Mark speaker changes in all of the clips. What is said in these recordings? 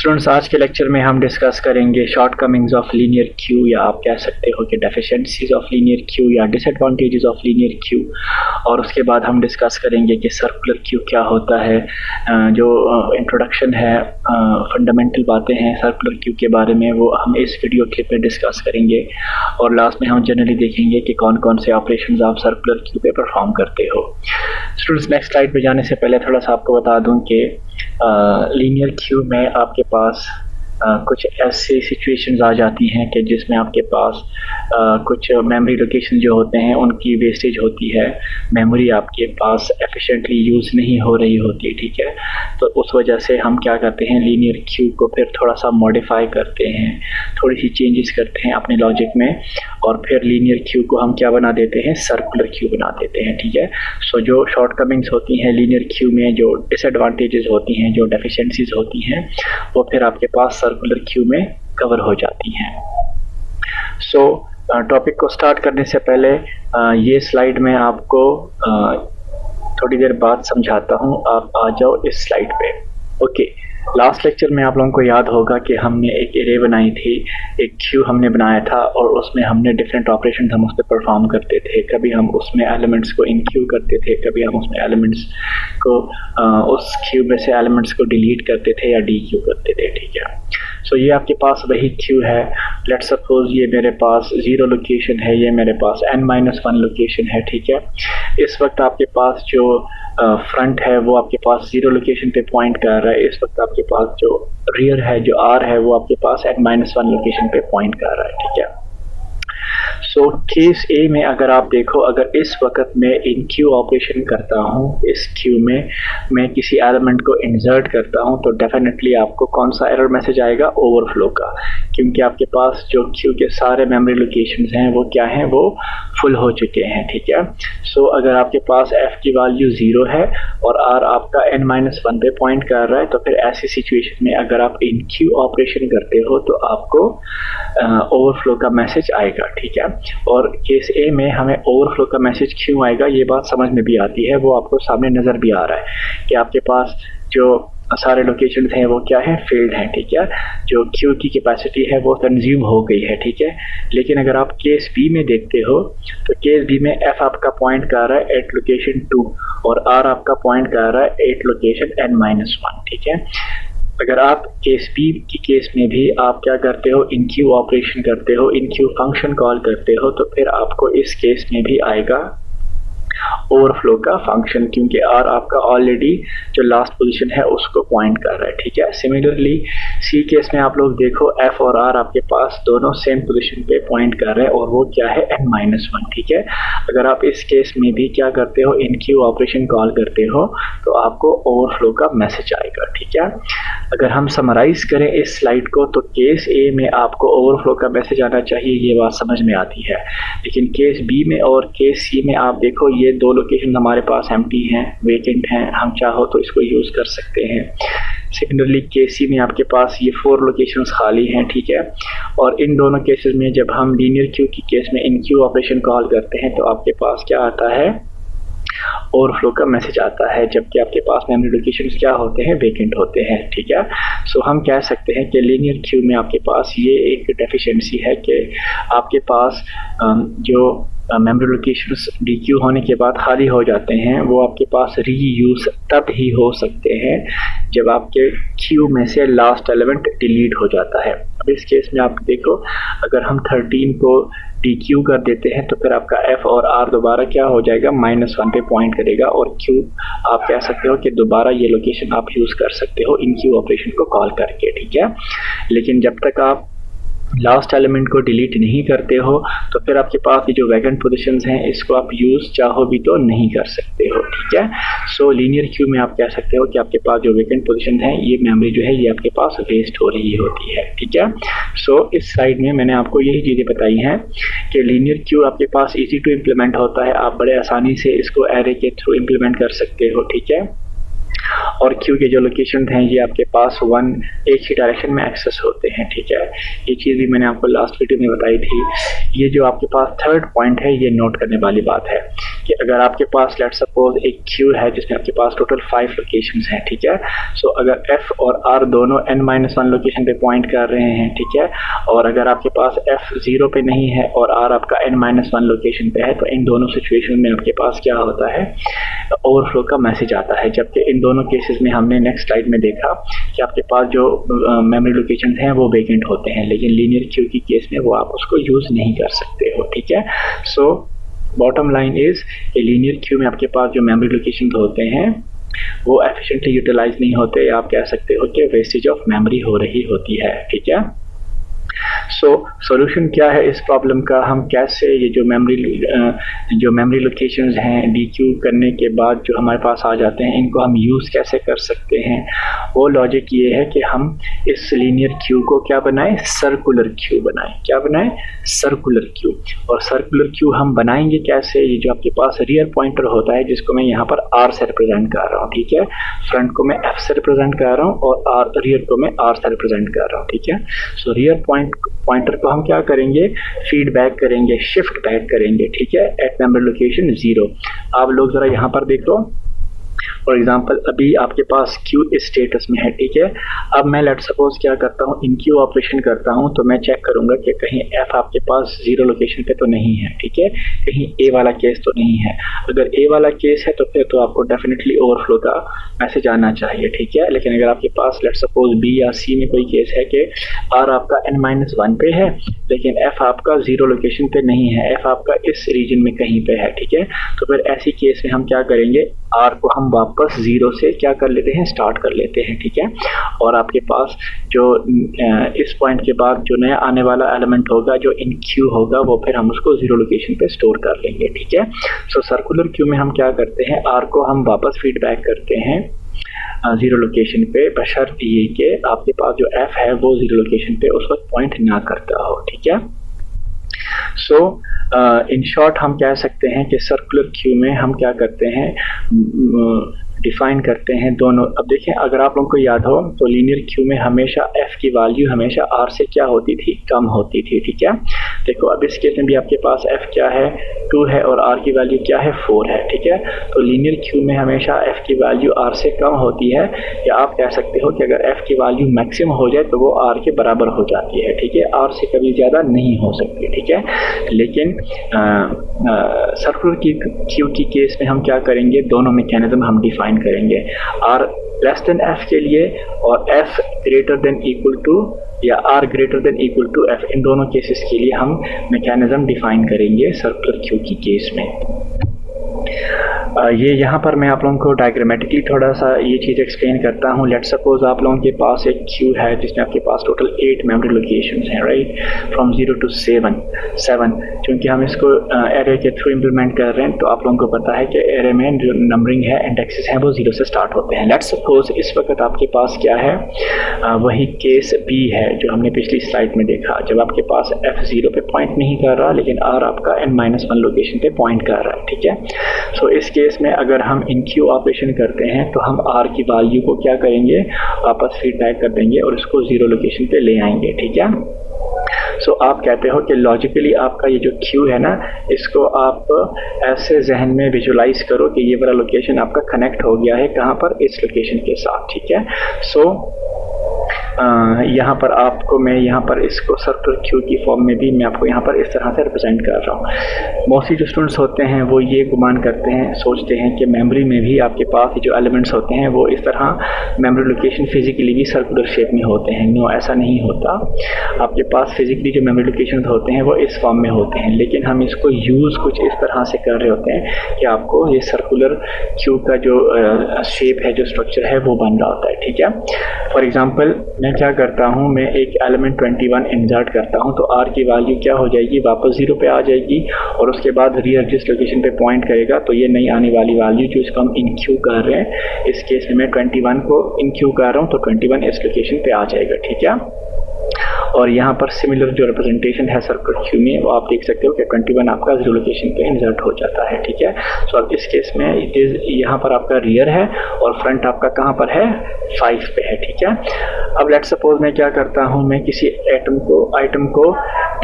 Speaker 1: Students, आज के lecture में हम डिस्कस करेंगे शॉर्टकमिंग्स ऑफ लीनियर क्यू, या आप कह सकते हो कि डेफिशिएंसीज ऑफ लीनियर क्यू या डिसएडवांटेजेस ऑफ लीनियर क्यू। और उसके बाद हम डिस्कस करेंगे कि सर्कुलर क्यू क्या होता है। जो इंट्रोडक्शन है, फंडामेंटल बातें हैं सर्कुलर क्यू के बारे में, वो हम इस वीडियो क्लिप में डिस्कस करेंगे। और लास्ट में हम जनरली देखेंगे कि कौन कौन से ऑपरेशंस आप सर्कुलर क्यू पे परफॉर्म करते हो। स्टूडेंट्स, नेक्स्ट स्लाइड पे जाने से पहले थोड़ा सा आपको बता दूं कि लीनियर क्यू में आपके पास कुछ ऐसी सिचुएशंस आ जाती हैं कि जिसमें आपके पास कुछ मेमोरी लोकेशन जो होते हैं उनकी वेस्टेज होती है, मेमोरी आपके पास एफिशिएंटली यूज़ नहीं हो रही होती, ठीक है। तो उस वजह से हम क्या करते हैं, लीनियर क्यू को फिर थोड़ा सा मॉडिफाई करते हैं, थोड़ी सी चेंजेस करते हैं अपने लॉजिक में, और फिर लीनियर क्यू को हम क्या बना देते हैं, सर्कुलर क्यू बना देते हैं, ठीक है। सो जो शॉर्टकमिंग्स होती हैं लीनियर क्यू में, जो डिसएडवांटेजेस होती हैं, जो डेफिशिएंसीज होती हैं, वो फिर आपके पास सर्कुलर क्यू में कवर हो जाती हैं। सो टॉपिक को स्टार्ट करने से पहले ये स्लाइड मैं आपको थोड़ी देर बाद समझाता हूँ, आप आ जाओ इस स्लाइड पे। ओके, लास्ट लेक्चर में आप लोगों को याद होगा कि हमने एक एरे बनाई थी, एक क्यू हमने बनाया था, और उसमें हमने डिफरेंट ऑपरेशन हम उस पर परफॉर्म करते थे। कभी हम उसमें एलिमेंट्स को इन क्यू करते थे, कभी हम उसमें एलिमेंट्स को उस क्यू में से एलिमेंट्स को डिलीट करते थे या डी क्यू करते थे, ठीक है। सो ये आपके पास वही क्यू है। लेट्स सपोज ये मेरे पास 0 लोकेशन है, ये मेरे पास n-1 लोकेशन है, ठीक है। इस वक्त आपके पास जो फ्रंट है वो आपके पास 0 लोकेशन पे पॉइंट कर रहा है। इस वक्त आपके पास जो रियर है, जो r है, वो आपके पास n-1 लोकेशन पे पॉइंट कर रहा है, ठीक है। सो केस ए में अगर आप देखो, अगर इस वक्त मैं इन क्यू ऑपरेशन करता हूँ, इस क्यू में मैं किसी एलिमेंट को इंसर्ट करता हूँ, तो डेफिनेटली आपको कौन सा एरर मैसेज आएगा, ओवरफ्लो का, क्योंकि आपके पास जो क्यू के सारे मेमोरी लोकेशंस हैं वो क्या हैं, वो फुल हो चुके हैं, ठीक है। सो अगर आपके पास f की वैल्यू 0 है और r आपका n-1 पे पॉइंट कर रहा है, तो फिर ऐसी सिचुएशन में अगर आप इन क्यू ऑपरेशन करते हो तो आपको ओवरफ्लो का मैसेज आएगा, ठीक है। और केस ए में हमें ओवरफ्लो का मैसेज क्यों आएगा, ये बात समझ में भी आती है, वो आपको सामने नज़र भी आ रहा है कि आपके पास जो सारे लोकेशंस हैं वो क्या है, फील्ड हैं, ठीक है। जो क्यू की कैपेसिटी है वो कंज्यूम हो गई है, ठीक है। लेकिन अगर आप केस बी में देखते हो, तो केस बी में f आपका पॉइंट कर रहा है एट लोकेशन 2 और r आपका पॉइंट कर रहा है एट लोकेशन n-1, ठीक है। अगर आप केस बी की केस में भी आप क्या करते हो, इन क्यू ऑपरेशन करते हो, इन क्यू फंक्शन कॉल करते हो, तो फिर आपको इस केस में भी आएगा ओवरफ्लो का फंक्शन, क्योंकि r आपका ऑलरेडी जो लास्ट पोजीशन है उसको पॉइंट कर रहा है, ठीक है। सिमिलरली सी केस में आप लोग देखो, f और r आपके पास दोनों सेम पोजीशन पे पॉइंट कर रहे हैं, और वो क्या है, n-1, ठीक है। अगर आप इस केस में भी क्या करते हो, इन क्यू ऑपरेशन कॉल करते हो, तो आपको ओवरफ्लो का मैसेज आएगा, ठीक है। अगर हम समराइज करें इस स्लाइड को, तो केस ए में आपको ओवरफ्लो का मैसेज आना चाहिए, ये बात समझ में आती है। लेकिन केस बी में और केस सी में आप देखो, ये दो लोकेशन हमारे पास एम्प्टी हैं, वेकेंट हैं, हम चाहो तो इसको यूज़ कर सकते हैं। सिमिलरली केस सी में आपके पास ये 4 लोकेशंस खाली हैं, ठीक है। और इन दोनों केसेस में जब हम लीनियर क्यू की केस में इन क्यू ऑपरेशन कॉल करते हैं, तो आपके पास क्या आता है, ओवरफ्लो का मैसेज आता है, जबकि आपके पास मेमोरी लोकेशंस क्या होते हैं, वेकेंट होते हैं, ठीक है। सो हम कह सकते हैं कि लीनियर क्यू में आपके पास ये एक डेफिशिएंसी है कि आपके पास जो मेमोरी लोकेशंस डी क्यू होने के बाद खाली हो जाते हैं, वो आपके पास रीयूज तब ही हो सकते हैं जब आपके क्यू में से लास्ट एलिमेंट डिलीट हो जाता है। अब इस केस में आप देखो, अगर हम 13 को डी क्यू कर देते हैं, तो फिर आपका f और r दोबारा क्या हो जाएगा, -1 पे पॉइंट करेगा, और q आप कह सकते हो कि दोबारा ये लोकेशन आप यूज़ कर सकते हो इन क्यू ऑपरेशन को कॉल करके, ठीक है। लेकिन जब तक आप लास्ट एलिमेंट को डिलीट नहीं करते हो, तो फिर आपके पास ये जो वैकेंट पोजीशंस हैं, इसको आप यूज़ चाहो भी तो नहीं कर सकते हो, ठीक है। सो लीनियर क्यू में आप कह सकते हो कि आपके पास जो वैकेंट पोजीशन है, ये मेमोरी जो है ये आपके पास वेस्ट हो रही होती है, ठीक है। सो इस साइड में मैंने आपको यही चीज़ें बताई हैं कि लीनियर क्यू आपके पास ईजी टू इम्प्लीमेंट होता है, आप बड़े आसानी से इसको एरे के थ्रू इम्प्लीमेंट कर सकते हो, ठीक है। और क्यू के जो लोकेशन हैं ये आपके पास एक ही डायरेक्शन में एक्सेस होते हैं, ठीक है। ये चीज़ भी मैंने आपको लास्ट वीडियो में बताई थी। ये जो आपके पास थर्ड पॉइंट है, ये नोट करने वाली बात है कि अगर आपके पास लेट्स सपोज एक क्यू है जिसमें आपके पास टोटल 5 लोकेशंस हैं, ठीक है। सो अगर f और r दोनों n-1 लोकेशन पे पॉइंट कर रहे हैं, ठीक है, और अगर आपके पास f 0 पे नहीं है और r आपका n-1 लोकेशन पे है, तो इन दोनों सिचुएशन में आपके पास क्या होता है, ओवरफ्लो का मैसेज आता है। जबकि इन दोनों केसेस में हमने नेक्स्ट स्लाइड में देखा कि आपके पास जो मेमोरी लोकेशन हैं वो वेकेंट होते हैं, लेकिन लीनियर क्यू की केस में वो आप उसको यूज़ नहीं कर सकते हो, ठीक है। सो बॉटम लाइन इज कि लीनियर क्यू में आपके पास जो मेमोरी लोकेशन होते हैं वो एफिशिएंटली यूटिलाइज नहीं होते, या आप कह सकते हो कि वेस्टेज ऑफ मेमोरी हो रही होती है, ठीक है। सो सॉल्यूशन क्या है इस प्रॉब्लम का, हम कैसे ये जो मेमोरी लोकेशंस हैं डीक्यू करने के बाद जो हमारे पास आ जाते हैं, इनको हम यूज़ कैसे कर सकते हैं। वो लॉजिक ये है कि हम इस लीनियर क्यू को क्या बनाएं, सर्कुलर क्यू बनाएं। क्या बनाएं, सर्कुलर क्यू। और सर्कुलर क्यू हम बनाएंगे कैसे, ये जो आपके पास रियर पॉइंटर होता है जिसको मैं यहाँ पर आर से रिप्रेजेंट कर रहा हूँ, ठीक है। फ्रंट को मैं एफ से रिप्रेजेंट कर रहा हूँ और रियर को मैं आर से रिप्रेजेंट कर रहा हूँ, ठीक है। सो रियर पॉइंटर को हम क्या करेंगे, फीडबैक करेंगे, शिफ्ट बैक करेंगे, ठीक है, एट मेमोरी लोकेशन 0। आप लोग जरा यहाँ पर देख लो, फॉर एग्जाम्पल अभी आपके पास क्यू इस स्टेटस में है, ठीक है। अब मैं लेट सपोज क्या करता हूँ, इन क्यू ऑपरेशन करता हूँ, तो मैं चेक करूंगा कि कहीं एफ आपके पास 0 लोकेशन पे तो नहीं है, ठीक है, कहीं ए वाला केस तो नहीं है। अगर ए वाला केस है तो फिर तो आपको डेफिनेटली ओवरफ्लो का मैसेज आना चाहिए, ठीक है। लेकिन अगर आपके पास लेट सपोज बी या सी में कोई केस है कि आर आपका n-1 पे है लेकिन एफ आपका 0 लोकेशन पे नहीं है, एफ आपका इस रीजन में कहीं पे है, ठीक है, तो फिर ऐसी केस में हम क्या करेंगे, आर को हम वापस 0 से क्या कर लेते हैं, स्टार्ट कर लेते हैं, ठीक है। और आपके पास जो इस पॉइंट के बाद जो नया आने वाला एलिमेंट होगा जो इन क्यू होगा वो फिर हम उसको 0 लोकेशन पे स्टोर कर लेंगे, ठीक है। सो सर्कुलर क्यू में हम क्या करते हैं, आर को हम वापस फीडबैक करते हैं 0 लोकेशन पे, बशर्ते ये कि आपके पास जो एफ है वो 0 लोकेशन पे उस वक्त पॉइंट ना करता हो, ठीक है। सो इन शॉर्ट हम कह सकते हैं कि सर्कुलर क्यू में हम क्या करते हैं, डिफाइन करते हैं दोनों। अब देखें, अगर आप लोगों को याद हो तो लीनियर क्यू में हमेशा f की वैल्यू हमेशा r से क्या होती थी, कम होती थी, ठीक है। देखो अब इस केस में भी आपके पास f क्या है, 2 है और r की वैल्यू क्या है, 4 है, ठीक है। तो लीनियर क्यू में हमेशा f की वैल्यू r से कम होती है, या आप कह सकते हो कि अगर f की वैल्यू मैक्सिमम हो जाए तो वो r के बराबर हो जाती है, ठीक है, r से कभी ज़्यादा नहीं हो सकती, ठीक है। लेकिन सर्कुलर क्यू की केस में हम क्या करेंगे, दोनों मैकेनिज्म हम डिफाइन करेंगे, r लेस देन f के लिए और f greater than equal to या r greater than equal to f, इन दोनों केसेस के लिए हम मैकेनिज्म डिफाइन करेंगे सर्कुलर क्यू की केस में। ये यहाँ पर मैं आप लोगों को डायग्रामेटिकली थोड़ा सा ये चीज़ एक्सप्लेन करता हूँ। लेट सपोज आप लोगों के पास एक क्यू है जिसमें आपके पास टोटल 8 मेमोरी लोकेशंस हैं, राइट, फ्रॉम 0 to 7। क्योंकि हम इसको एरे के थ्रू इम्प्लीमेंट कर रहे हैं तो आप लोगों को पता है कि एरे में जो नंबरिंग है, इंडेक्सेस हैं, वो 0 से स्टार्ट होते हैं। लेट सपोज इस वक्त आपके पास क्या है, वही केस बी है जो हमने पिछली स्लाइड में देखा, जब आपके पास f 0 पे पॉइंट नहीं कर रहा लेकिन r आपका n-1 लोकेशन पे पॉइंट कर रहा है, ठीक है। सो इस केस में अगर हम इन क्यू ऑपरेशन करते हैं तो हम r की वैल्यू को क्या करेंगे, वापस फीडबैक कर देंगे और इसको 0 लोकेशन पे ले आएंगे, ठीक है। सो आप कहते हो कि लॉजिकली आपका ये जो क्यू है ना, इसको आप ऐसे जहन में विजुलाइज करो कि ये वाला लोकेशन आपका कनेक्ट हो गया है कहाँ पर, इस लोकेशन के साथ, ठीक है। सो यहाँ पर आपको मैं यहाँ पर इसको सर्कुलर क्यू की फॉर्म में भी मैं आपको यहाँ पर इस तरह से रिप्रेजेंट कर रहा हूँ। मोस्टली जो स्टूडेंट्स होते हैं वो ये गुमान करते हैं, सोचते हैं कि मेमोरी में भी आपके पास जो एलिमेंट्स होते हैं वो इस तरह मेमोरी लोकेशन फिजिकली भी सर्कुलर शेप में होते हैं। नो, ऐसा नहीं होता। आपके पास फिजिकली जो मेमोरी लोकेशन होते हैं वो इस फॉर्म में होते हैं, लेकिन हम इसको यूज़ कुछ इस तरह से कर रहे होते हैं कि आपको ये सर्कुलर क्यू का जो शेप है, जो स्ट्रक्चर है वो बन रहा होता है, ठीक है। फॉर एग्जाम्पल मैं क्या करता हूँ, मैं एक एलिमेंट 21 इंसर्ट करता हूँ तो r की वैल्यू क्या हो जाएगी, वापस 0 पे आ जाएगी और उसके बाद रियर जिस लोकेशन पे पॉइंट करेगा तो ये नई आने वाली वैल्यू जो इसको हम इन क्यू कर रहे हैं, इस केस में मैं 21 को इन क्यू कर रहा हूँ तो 21 इस लोकेशन पे आ जाएगा, ठीक है। और यहाँ पर सिमिलर जो रिप्रेजेंटेशन है सर्कुलर क्यू में वो आप देख सकते हो कि 21 आपका 0 लोकेशन पे इंसर्ट हो जाता है, ठीक है। सो अब इस केस में इट इज़ यहाँ पर आपका रियर है और फ्रंट आपका कहाँ पर है, 5 पे है, ठीक है। अब लेट सपोज मैं क्या करता हूँ, मैं किसी आइटम को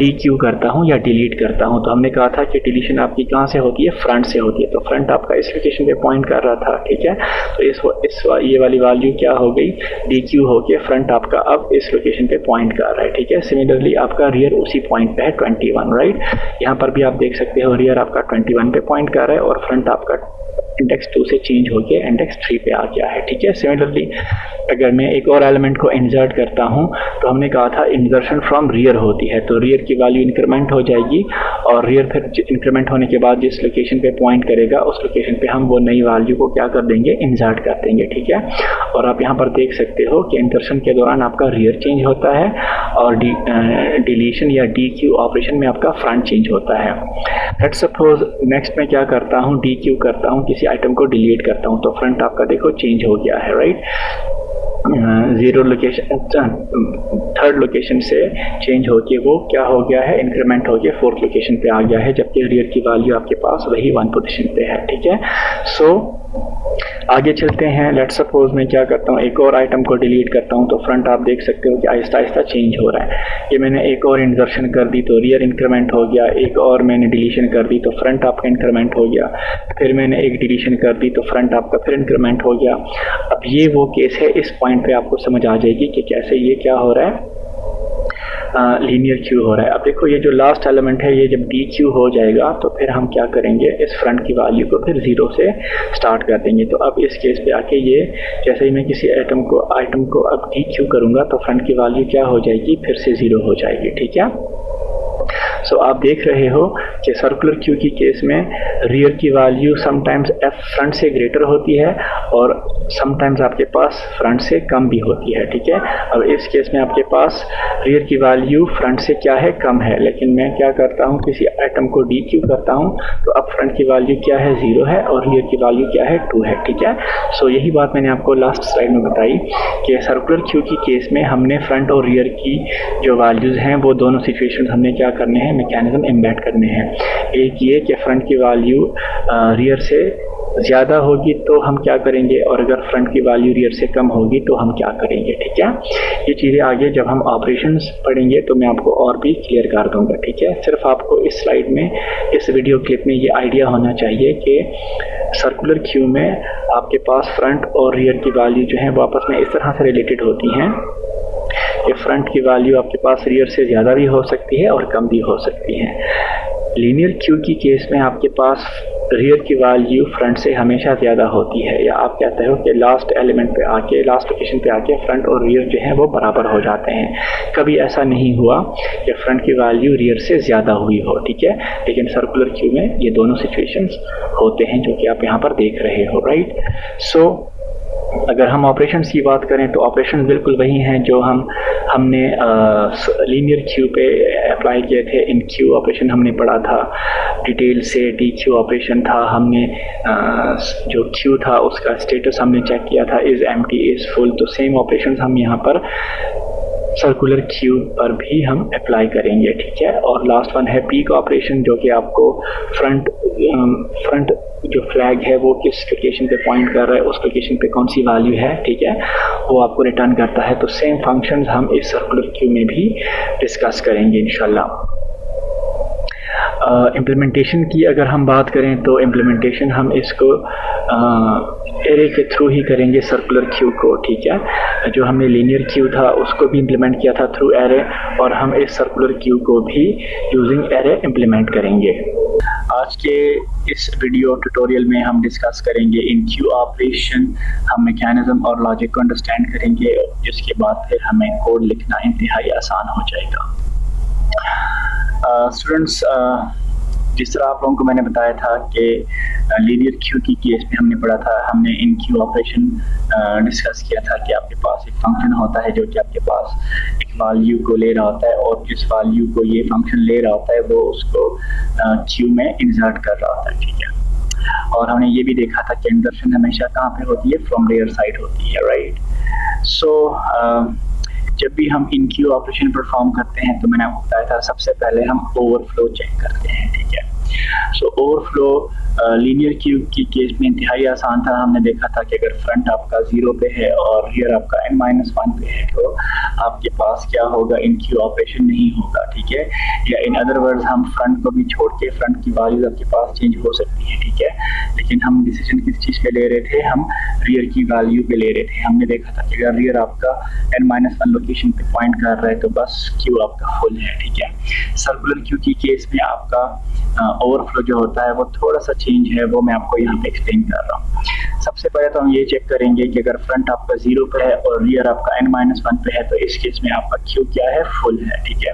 Speaker 1: डी क्यू करता हूँ या डिलीट करता हूँ। तो हमने कहा था कि डिलीशन आपकी कहाँ से होती है, फ्रंट से होती है। तो फ्रंट आपका इस लोकेशन पे पॉइंट कर रहा था, ठीक है। तो ये वाली वैल्यू क्या हो गई, डी क्यू हो के फ्रंट आपका अब इस लोकेशन पे पॉइंट कर रहा है, ठीक है। सिमिलरली आपका रियर उसी पॉइंट पे है 21, राइट। यहाँ पर भी आप देख सकते हो रियर आपका 21 पे पॉइंट कर रहा है और फ्रंट आपका इंडेक्स 2 से चेंज होके इंडेक्स 3 पे आ गया है, ठीक है। सिमिलरली अगर मैं एक और एलिमेंट को इंसर्ट करता हूँ तो हमने कहा था इंसर्शन फ्रॉम रियर होती है, तो रियर की वैल्यू इंक्रीमेंट हो जाएगी और रियर फिर इंक्रीमेंट होने के बाद जिस लोकेशन पे पॉइंट करेगा उस लोकेशन पे हम वो नई वैल्यू को क्या कर देंगे, इंसर्ट कर देंगे, ठीक है। और आप यहाँ पर देख सकते हो कि इंसर्शन के दौरान आपका रियर चेंज होता है और डिलीशन या डी क्यू ऑपरेशन में आपका फ्रंट चेंज होता है। लेट्स सपोज नेक्स्ट मैं क्या करता हूँ, डी क्यू करता हूँ, किसी आइटम को डिलीट करता हूँ, तो फ्रंट आपका देखो चेंज हो गया है, right. Zero location third location से चेंज होके वो क्या हो गया है, इंक्रीमेंट हो गया फोर्थ लोकेशन पे आ गया है, जबकि रियर की वैल्यू आपके पास वही 1 पोजीशन पे है, ठीक है। सो आगे चलते हैं। लेट्स सपोज मैं क्या करता हूँ, एक और आइटम को डिलीट करता हूँ, तो फ्रंट आप देख सकते हो कि आहिस्ता आहिस्ता चेंज हो रहा है। ये मैंने एक और इंसर्शन कर दी तो रियर इंक्रीमेंट हो गया, एक और मैंने डिलीशन कर दी तो फ्रंट आपका इंक्रीमेंट हो गया, फिर मैंने एक डिलीशन कर दी तो फ्रंट आपका फिर इंक्रीमेंट हो गया। अब ये वो केस है, इस पॉइंट पे आपको समझ आ जाएगी कि कैसे ये क्या हो रहा है, लीनियर क्यू हो रहा है। अब देखो ये जो लास्ट एलिमेंट है, ये जब डी क्यू हो जाएगा तो फिर हम क्या करेंगे, इस फ्रंट की वैल्यू को फिर 0 से स्टार्ट कर देंगे। तो अब इस केस पे आके ये जैसे ही मैं किसी आइटम को अब डी क्यू करूँगा तो फ्रंट की वैल्यू क्या हो जाएगी, फिर से 0 हो जाएगी, ठीक है। सो आप देख रहे हो कि सर्कुलर क्यू की केस में रियर की वैल्यू समटाइम्स एफ फ्रंट से ग्रेटर होती है और समटाइम्स आपके पास फ्रंट से कम भी होती है, ठीक है। अब इस केस में आपके पास रियर की वैल्यू फ्रंट से क्या है, कम है, लेकिन मैं क्या करता हूँ, किसी आइटम को डी क्यू करता हूँ तो अब फ्रंट की वैल्यू क्या है, 0 है और रियर की वैल्यू क्या है, 2 है, ठीक है। सो यही बात मैंने आपको लास्ट स्लाइड में बताई कि सर्कुलर क्यू की केस में हमने फ्रंट और रियर की जो वैल्यूज़ हैं वो दोनों सिचुएशन हमने क्या करने हैं, मैकेनिज्म एम्बेड करने हैं। एक ये कि फ्रंट की वैल्यू रियर से ज़्यादा होगी तो हम क्या करेंगे, और अगर फ्रंट की वैल्यू रियर से कम होगी तो हम क्या करेंगे, ठीक है। ये चीज़ें आगे जब हम ऑपरेशंस पढ़ेंगे तो मैं आपको और भी क्लियर कर दूंगा, ठीक है। सिर्फ आपको इस स्लाइड में, इस वीडियो क्लिप में ये आइडिया होना चाहिए कि सर्कुलर क्यू में आपके पास फ्रंट और रियर की वैल्यू जो है वो आपस में इस तरह से रिलेटेड होती हैं कि फ्रंट की वैल्यू आपके पास रियर से ज़्यादा भी हो सकती है और कम भी हो सकती है। लीनियर क्यू की केस में आपके पास रियर की वैल्यू फ्रंट से हमेशा ज़्यादा होती है, या आप कहते हो कि लास्ट एलिमेंट पे आके, लास्ट लोकेशन पे आके फ्रंट और रियर जो है वो बराबर हो जाते हैं। कभी ऐसा नहीं हुआ कि फ्रंट की वैल्यू रियर से ज़्यादा हुई हो, ठीक है। लेकिन सर्कुलर क्यू में ये दोनों सिचुएशंस होते हैं जो कि आप यहाँ पर देख रहे हो, राइट। सो अगर हम ऑपरेशंस की बात करें तो ऑपरेशंस बिल्कुल वही हैं जो हमने लीनियर क्यू पे अप्लाई किए थे। इन क्यू ऑपरेशन हमने पढ़ा था डिटेल से, डी क्यू ऑपरेशन था, हमने जो क्यू था उसका स्टेटस हमने चेक किया था, इज़ एम्प्टी, इज़ फुल। तो सेम ऑपरेशंस हम यहाँ पर सर्कुलर क्यू पर भी हम अप्लाई करेंगे, ठीक है। और लास्ट वन है पीक ऑपरेशन, जो कि आपको फ्रंट जो फ्लैग है वो किस लोकेशन पे पॉइंट कर रहा है, उस लोकेशन पे कौन सी वैल्यू है, ठीक है, वो आपको रिटर्न करता है। तो सेम फंक्शंस हम इस सर्कुलर क्यू में भी डिस्कस करेंगे इंशाल्लाह। इम्प्लीमेंटेशन की अगर हम बात करें तो इम्प्लीमेंटेशन हम इसको एरे के थ्रू ही करेंगे सर्कुलर क्यू को, ठीक है। जो हमने लीनियर क्यू था उसको भी इम्प्लीमेंट किया था थ्रू एरे, और हम इस सर्कुलर क्यू को भी यूजिंग एरे इम्प्लीमेंट करेंगे। आज के इस वीडियो ट्यूटोरियल में हम डिस्कस करेंगे इन क्यू ऑपरेशन, हम मैकेनिज्म और लॉजिक को अंडरस्टैंड करेंगे, जिसके बाद फिर हमें कोड लिखना इंतहाई आसान हो जाएगा। स्टूडेंट्स, जिस तरह आप लोगों को मैंने बताया था कि लीनियर क्यू की केस में हमने पढ़ा था, हमने इन क्यू ऑपरेशन डिस्कस किया था कि आपके पास एक फंक्शन होता है जो कि आपके पास एक वैल्यू को ले रहा होता है, और जिस वैल्यू को ये फंक्शन ले रहा होता है वो उसको क्यू में इंसर्ट कर रहा होता है, ठीक है। और हमने ये भी देखा था कि इंसर्शन हमेशा कहाँ पे होती है, फ्रॉम रियर साइड होती है, राइट। सो जब भी हम इन क्यू ऑपरेशन परफॉर्म करते हैं तो मैंने आपको बताया था सबसे पहले हम ओवरफ्लो चेक करते हैं, ठीक है। सो ओवरफ्लो लीनियर क्यू की केस में इंतहाई आसान था। हमने देखा था कि अगर फ्रंट आपका 0 पे है और रियर आपका n-1 पे है तो आपके पास क्या होगा, इन क्यू ऑपरेशन नहीं होगा, ठीक है। या इन अदर वर्ड्स हम फ्रंट को भी छोड़ के फ्रंट की वैल्यूज आपके पास चेंज हो सकती है, ठीक है। लेकिन हम डिसीजन किस चीज़ पे ले रहे थे, हम रियर की वैल्यू पे ले रहे थे। हमने देखा था कि अगर रियर आपका n-1 लोकेशन पे पॉइंट कर रहा है तो बस क्यू आपका फुल है, ठीक है। सर्कुलर क्यू की केस में आपका ओवरफ्लो जो होता है वो थोड़ा सा चेंज है, वो मैं आपको यहाँ पे एक्सप्लेन कर रहा हूँ। सबसे पहले तो हम ये चेक करेंगे कि अगर फ्रंट आपका 0 पे है और रियर आपका n-1 पे है तो इस केस में आपका क्यू क्या है, फुल है, ठीक है।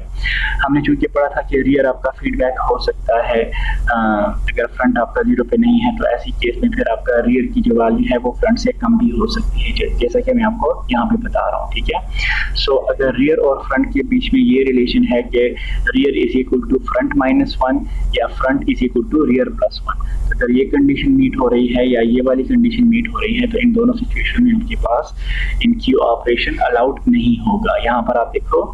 Speaker 1: हमने चूंकि पढ़ा था कि रियर आपका फीडबैक हो सकता है अगर फ्रंट आपका 0 पे नहीं है, तो ऐसी केस में फिर आपका रियर की जो वैल्यू है वो फ्रंट से कम भी हो सकती है, जैसा कि मैं आपको यहाँ पे बता रहा हूँ, ठीक है। सो अगर रियर और फ्रंट के बीच में ये रिलेशन है कि rear is equal to front -1 या front is equal to rear +1, तो अगर ये कंडीशन मीट हो रही है या ये वाली कंडीशन मीट हो रही है तो इन दोनों सिचुएशन में आपके पास इन क्यू ऑपरेशन अलाउड नहीं होगा। यहाँ पर आप देखो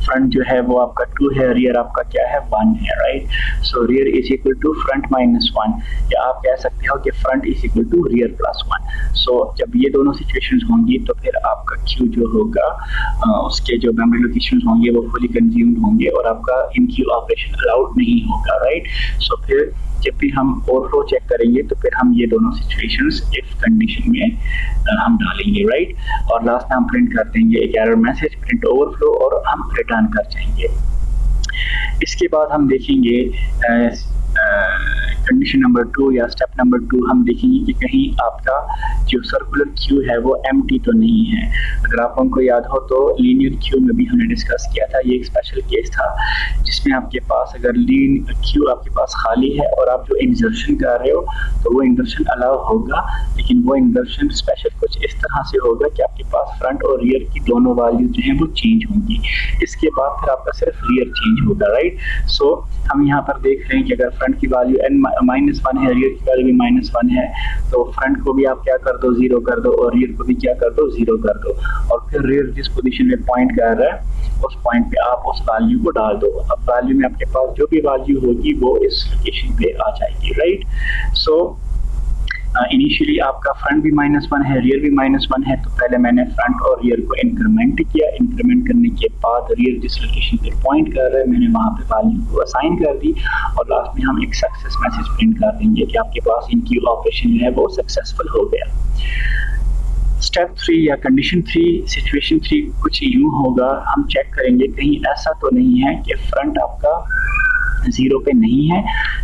Speaker 1: फ्रंट जो है वो आपका 2 है, रियर आपका क्या है, 1 है, right. So rear is equal to front -1 या आप कह सकते हो कि front is equal to rear +1। So जब ये दोनों सिचुएशंस होंगी तो फिर आपका क्यू जो होगा उसके जो मेमोरी लोकेशंस होंगे वो फुली कंज्यूम्ड होंगे और आपका इन क्यू ऑपरेशन अलाउड नहीं होगा, राइट। सो फिर जब भी हम ओवरफ्लो चेक करेंगे तो फिर हम ये दोनों सिचुएशंस इफ कंडीशन में हम डालेंगे, राइट। और लास्ट में हम प्रिंट कर देंगे एक एरर मैसेज, प्रिंट ओवरफ्लो, और हम रिटर्न कर जाएंगे। इसके बाद हम देखेंगे कंडीशन नंबर 2 या स्टेप नंबर 2, हम देखेंगे कि कहीं आपका जो सर्कुलर क्यू है वो एम्प्टी तो नहीं है। अगर आप हमको याद हो तो लीनियर क्यू में भी हमने डिस्कस किया था, ये एक स्पेशल केस था जिसमें आपके पास अगर लीन क्यू आपके पास खाली है और आप जो इंसर्शन कर रहे हो तो वो इंसर्शन अलाउ होगा, लेकिन वो इंसर्शन स्पेशल कुछ इस तरह से होगा कि आपके पास फ्रंट और रियर की दोनों वैल्यू जो है वो चेंज होंगी। इसके बाद फिर आपका सिर्फ रियर चेंज होगा, राइट। सो हम यहाँ पर देख रहे हैं कि अगर फ्रंट की वैल्यू n-1 है, रियर की वैल्यू भी -1 है, तो फ्रंट को भी आप क्या कर दो, 0 कर दो, और रियर को भी क्या कर दो, 0 कर दो। और फिर रियर जिस पोजीशन में पॉइंट कर रहा है उस पॉइंट पे आप उस वैल्यू को डाल दो। अब वैल्यू में आपके पास जो भी वैल्यू होगी वो इस लोकेशन पे आ जाएगी, राइट। सो इनिशियली आपका फ्रंट भी -1 है, रियर भी -1 है, तो पहले मैंने फ्रंट और रियर को इंक्रीमेंट किया। इंक्रीमेंट करने के बाद रियर जिस लोकेशन पे पॉइंट कर रहा है मैंने वहां पे वैल्यू को असाइन कर दी, और लास्ट में हम एक सक्सेस मैसेज प्रिंट कर देंगे कि आपके पास इनकी ऑपरेशन जो है वो सक्सेसफुल हो गया। स्टेप 3 या कंडीशन 3, सिचुएशन 3 कुछ यूं होगा, हम चेक करेंगे कहीं ऐसा तो नहीं है कि फ्रंट आपका 0 पे नहीं है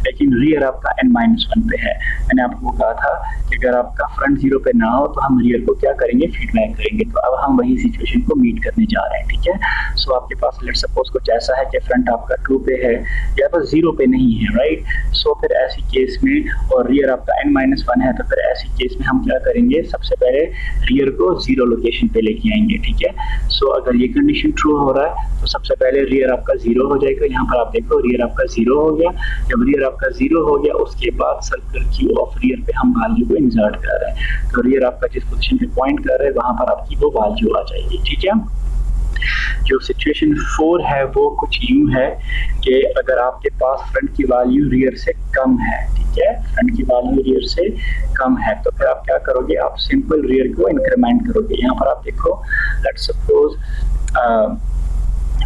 Speaker 1: लेकिन रियर आपका n-1 पे है। मैंने आपको कहा था कि अगर आपका फ्रंट 0 पे ना हो तो हम रियर को क्या करेंगे, फीडबैक करेंगे। तो अब हम वही सिचुएशन को मीट करने जा रहे हैं, ठीक है। सो आपके पास लेट्स सपोज कुछ ऐसा है कि फ्रंट आपका 2 पे है या बस 0 पे नहीं है, राइट। सो फिर ऐसी केस में और रियर आपका n-1 है, तो फिर ऐसी केस में हम क्या करेंगे, सबसे पहले रियर को 0 लोकेशन पे लेके आएंगे, ठीक है। सो अगर ये कंडीशन ट्रू हो रहा है तो सबसे पहले रियर आपका 0 हो जाएगा। यहाँ पर आप देखो रियर आपका 0 हो गया। जब रियर आपका 0 हो गया उसके बाद सर्कुलर क्यू ऑफ रियर पे हम वैल्यू को इंसर्ट कर रहे हैं, तो रियर आपका जिस पोजीशन पे पॉइंट कर रहे हैं वहां पर आपकी वो वैल्यू आ जाएगी, ठीक है। जो सिचुएशन 4 है वो कुछ यूं है कि अगर आपके पास फ्रंट की वैल्यू रियर से कम है, ठीक है, फ्रंट की वैल्यू रियर से कम है, तो फिर आप क्या करोगे, आप सिंपल रियर को इंक्रीमेंट करोगे। यहाँ पर आप देखो लेट्स सपोज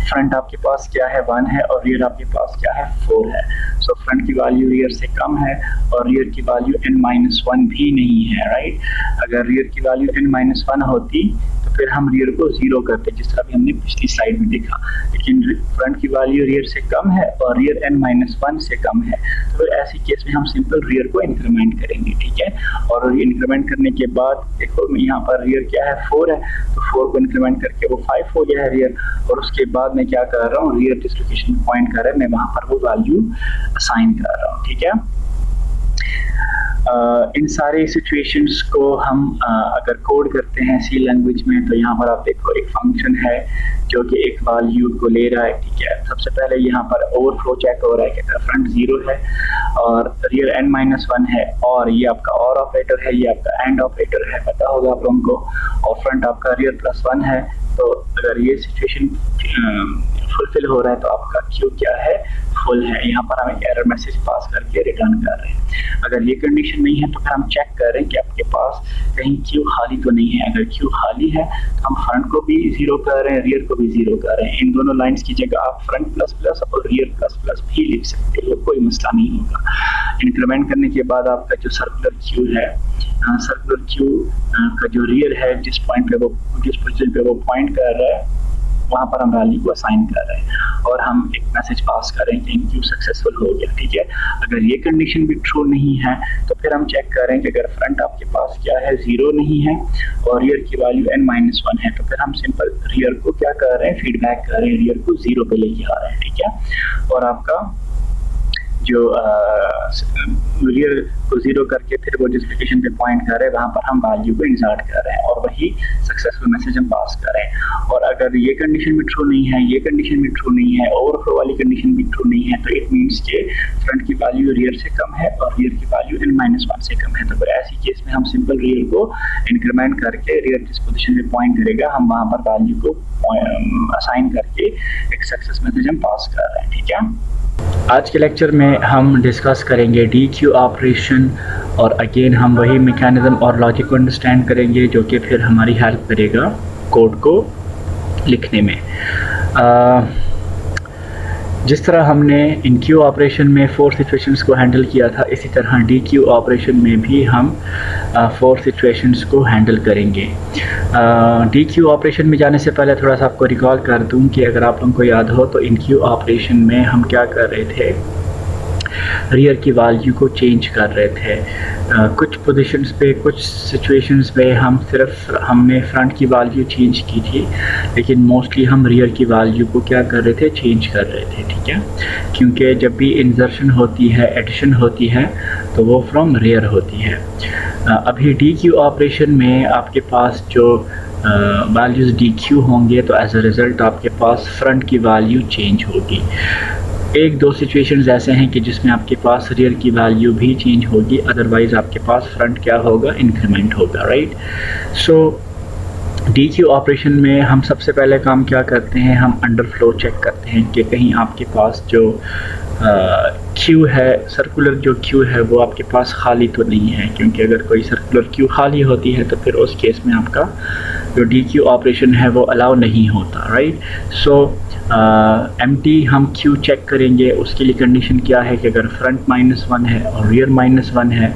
Speaker 1: फ्रंट आपके पास क्या है, 1 है, और रियर आपके पास क्या है, 4 है। सो फ्रंट की वैल्यू रियर से कम है और रियर की वैल्यू n-1 भी नहीं है, राइट। अगर रियर की वैल्यू n-1 होती तो फिर हम रियर को 0 करते, जिस तरह भी हमने पिछली स्लाइड में देखा, लेकिन फ्रंट की वैल्यू रियर से कम है और रियर n-1 से कम है, तो फिर ऐसी केस में हम सिंपल रियर को इंक्रीमेंट करेंगे, ठीक है। और इंक्रीमेंट करने के बाद देखो यहाँ पर रियर क्या है, 4 है, तो 4 को इंक्रीमेंट करके वो 5 हो गया है रियर, और उसके बाद मैं क्या कर रहा हूँ, रियर जिस लोकेशन में पॉइंट कर रहा है मैं वहां पर वो वैल्यू असाइन कर रहा हूँ, ठीक है। इन सारे सिचुएशंस को हम अगर कोड करते हैं सी लैंग्वेज में, तो यहाँ पर आप देखो एक फंक्शन है जो कि एक वैल्यू को ले रहा है, ठीक है। सबसे पहले यहाँ पर ओवरफ्लो चेक हो रहा है कि अगर फ्रंट 0 है और रियर n-1 है, और ये आपका और ऑपरेटर है, ये आपका एंड ऑपरेटर है, पता होगा आप लोगों को, और फ्रंट आपका रियर +1 है, तो अगर ये सिचुएशन फुलफिल हो रहा है तो आपका क्यू क्या है, फुल है, यहाँ पर हम एक एरर मैसेज पास करके रिटर्न कर रहे हैं। अगर ये कंडीशन नहीं है तो फिर हम चेक कर रहे हैं कि आपके पास कहीं क्यू खाली तो नहीं है। अगर क्यू खाली है तो हम फ्रंट को भी 0 कर रहे हैं, रियर को भी 0 कर रहे हैं। इन दोनों लाइंस की जगह आप फ्रंट प्लस प्लस और रियर प्लस प्लस भी लिख सकते हो, कोई मसला नहीं होगा। इंक्रीमेंट करने के बाद आपका जो सर्कुलर क्यू है, सर्कुलर क्यू का जो रियर है, जिस पोजीशन पे वो पॉइंट कर रहा है, वहां पर हम वैल्यू को असाइन कर रहे हैं और हम एक मैसेज पास करें कि क्यू सक्सेसफुल हो गया। ठीक है, अगर ये कंडीशन भी ट्रू नहीं है तो फिर हम चेक करें कि अगर फ्रंट आपके पास क्या है, 0 नहीं है और रियर की वैल्यू n-1 है, तो फिर हम सिंपल रियर को क्या कर रहे हैं, फीडबैक कर रहे हैं, रियर को 0 पे लेके आ रहे हैं। ठीक है, और आपका जो रियर को 0 करके फिर वो जिस लोकेशन पे पॉइंट कर रहे हैं वहां पर हम वैल्यू को इंसर्ट कर रहे हैं और वही सक्सेसफुल मैसेज हम पास कर रहे हैं। और अगर ये कंडीशन भी ट्रू नहीं है, ये कंडीशन भी ट्रू नहीं है, ओवरफ्लो वाली कंडीशन भी ट्रू नहीं है, तो इट मीन्स के फ्रंट की वैल्यू रियर से कम है और रियर की वैल्यू n-1 से कम है। तो फिर ऐसी केस में हम सिंपल रियर को इंक्रीमेंट करके रियर जिस पोजिशन पे पॉइंट करेगा हम वहां पर वैल्यू को असाइन करके एक सक्सेस मैसेज हम पास कर रहे हैं। ठीक है, आज के लेक्चर में हम डिस्कस करेंगे डी क्यू ऑपरेशन और अगेन हम वही मैकेनिज्म और लॉजिक को अंडरस्टैंड करेंगे जो कि फिर हमारी हेल्प करेगा कोड को लिखने में। जिस तरह हमने इन क्यू ऑपरेशन में 4 सिचुएशंस को हैंडल किया था, इसी तरह डी क्यू ऑपरेशन में भी हम 4 सिचुएशंस को हैंडल करेंगे। डी क्यू ऑपरेशन में जाने से पहले थोड़ा सा आपको रिकॉल कर दूं कि अगर आप लोगों को याद हो तो इन क्यू ऑपरेशन में हम क्या कर रहे थे, रियर की वैल्यू को चेंज कर रहे थे। कुछ पोजीशंस पे, कुछ सिचुएशंस पे हमने फ्रंट की वैल्यू चेंज की थी, लेकिन मोस्टली हम रियर की वैल्यू को क्या कर रहे थे, चेंज कर रहे थे। ठीक है, क्योंकि जब भी इंसर्शन होती है, एडिशन होती है, तो वो फ्रॉम रियर होती है। अभी डी क्यू ऑपरेशन में आपके पास जो वैल्यूज़ डी क्यू होंगे तो एज अ रिज़ल्ट आपके पास फ्रंट की वैल्यू चेंज होगी। 1-2 सिचुएशंस ऐसे हैं कि जिसमें आपके पास रियर की वैल्यू भी चेंज होगी, अदरवाइज़ आपके पास फ्रंट क्या होगा, इंक्रीमेंट होगा। राइट, सो डी क्यू ऑपरेशन में हम सबसे पहले काम क्या करते हैं, हम अंडरफ्लो चेक करते हैं कि कहीं आपके पास जो क्यू है, सर्कुलर जो क्यू है वो आपके पास खाली तो नहीं है, क्योंकि अगर कोई सर्कुलर क्यू खाली होती है तो फिर उस केस में आपका जो डी क्यू ऑपरेशन है वो अलाउ नहीं होता। राइट, सो एम्प्टी हम क्यू चेक करेंगे, उसके लिए कंडीशन क्या है कि अगर फ्रंट -1 है और रियर -1 है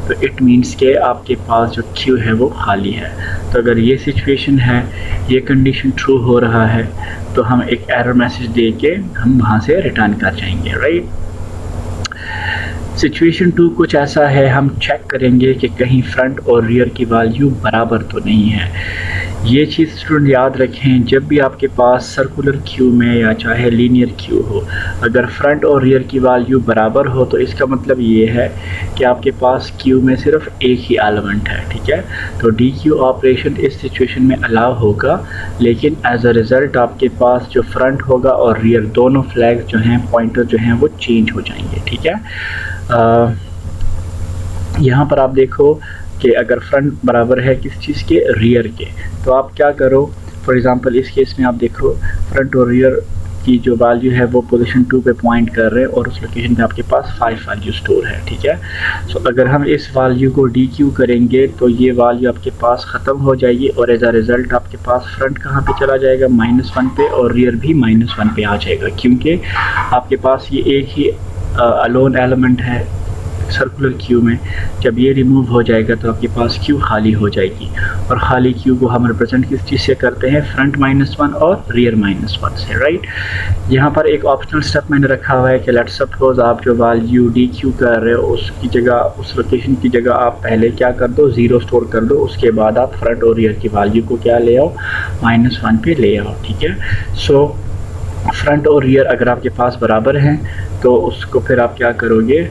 Speaker 1: तो इट मीन्स के आपके पास जो क्यू है वो खाली है। तो अगर ये सिचुएशन है, ये कंडीशन ट्रू हो रहा है, तो हम एक एरर मैसेज दे के हम वहाँ से रिटर्न कर जाएंगे। राइट, सिचुएशन 2 कुछ ऐसा है, हम चेक करेंगे कि कहीं फ्रंट और रियर की वैल्यू बराबर तो नहीं है। ये चीज़ स्टूडेंट याद रखें, जब भी आपके पास सर्कुलर क्यू में या चाहे लीनियर क्यू हो, अगर फ्रंट और रियर की वैल्यू बराबर हो तो इसका मतलब ये है कि आपके पास क्यू में सिर्फ एक ही एलिमेंट है। ठीक है, तो डी क्यू ऑपरेशन इस सिचुएशन में अलाउ होगा, लेकिन एज अ रिज़ल्ट आपके पास जो फ्रंट होगा और रियर दोनों फ्लैग जो हैं, पॉइंटर जो हैं, वो चेंज हो जाएंगे। ठीक है, यहाँ पर आप देखो कि अगर फ्रंट बराबर है किस चीज़ के, रियर के, तो आप क्या करो, फॉर एग्जांपल इस केस में आप देखो फ्रंट और रियर की जो वैल्यू है वो पोजीशन 2 पे पॉइंट कर रहे हैं और उस लोकेशन पे आपके पास 5 वैल्यू स्टोर है। ठीक है, सो अगर हम इस वैल्यू को डी क्यू करेंगे तो ये वैल्यू आपके पास ख़त्म हो जाएगी और एज अ रिज़ल्ट आपके पास फ्रंट कहाँ पे चला जाएगा, -1 पे, और रियर भी -1 पे आ जाएगा, क्योंकि आपके पास ये एक ही अलोन एलिमेंट है सर्कुलर क्यू में। जब ये रिमूव हो जाएगा तो आपके पास क्यू खाली हो जाएगी, और खाली क्यू को हम रिप्रेजेंट किस चीज़ से करते हैं, फ्रंट -1 और रियर -1 से। राइट, यहाँ पर एक ऑप्शनल स्टेप मैंने रखा हुआ है कि लेट्स सपोज आप जो वैल्यू डी क्यू कर रहे हो उसकी जगह, उस लोकेशन की जगह आप पहले क्या कर दो, 0 स्टोर कर दो, उसके बाद आप फ्रंट और रियर की वैल्यू को क्या ले आओ, -1 पे ले आओ। ठीक है, सो फ्रंट और रियर अगर आपके पास बराबर हैं तो उसको फिर आप क्या करोगे,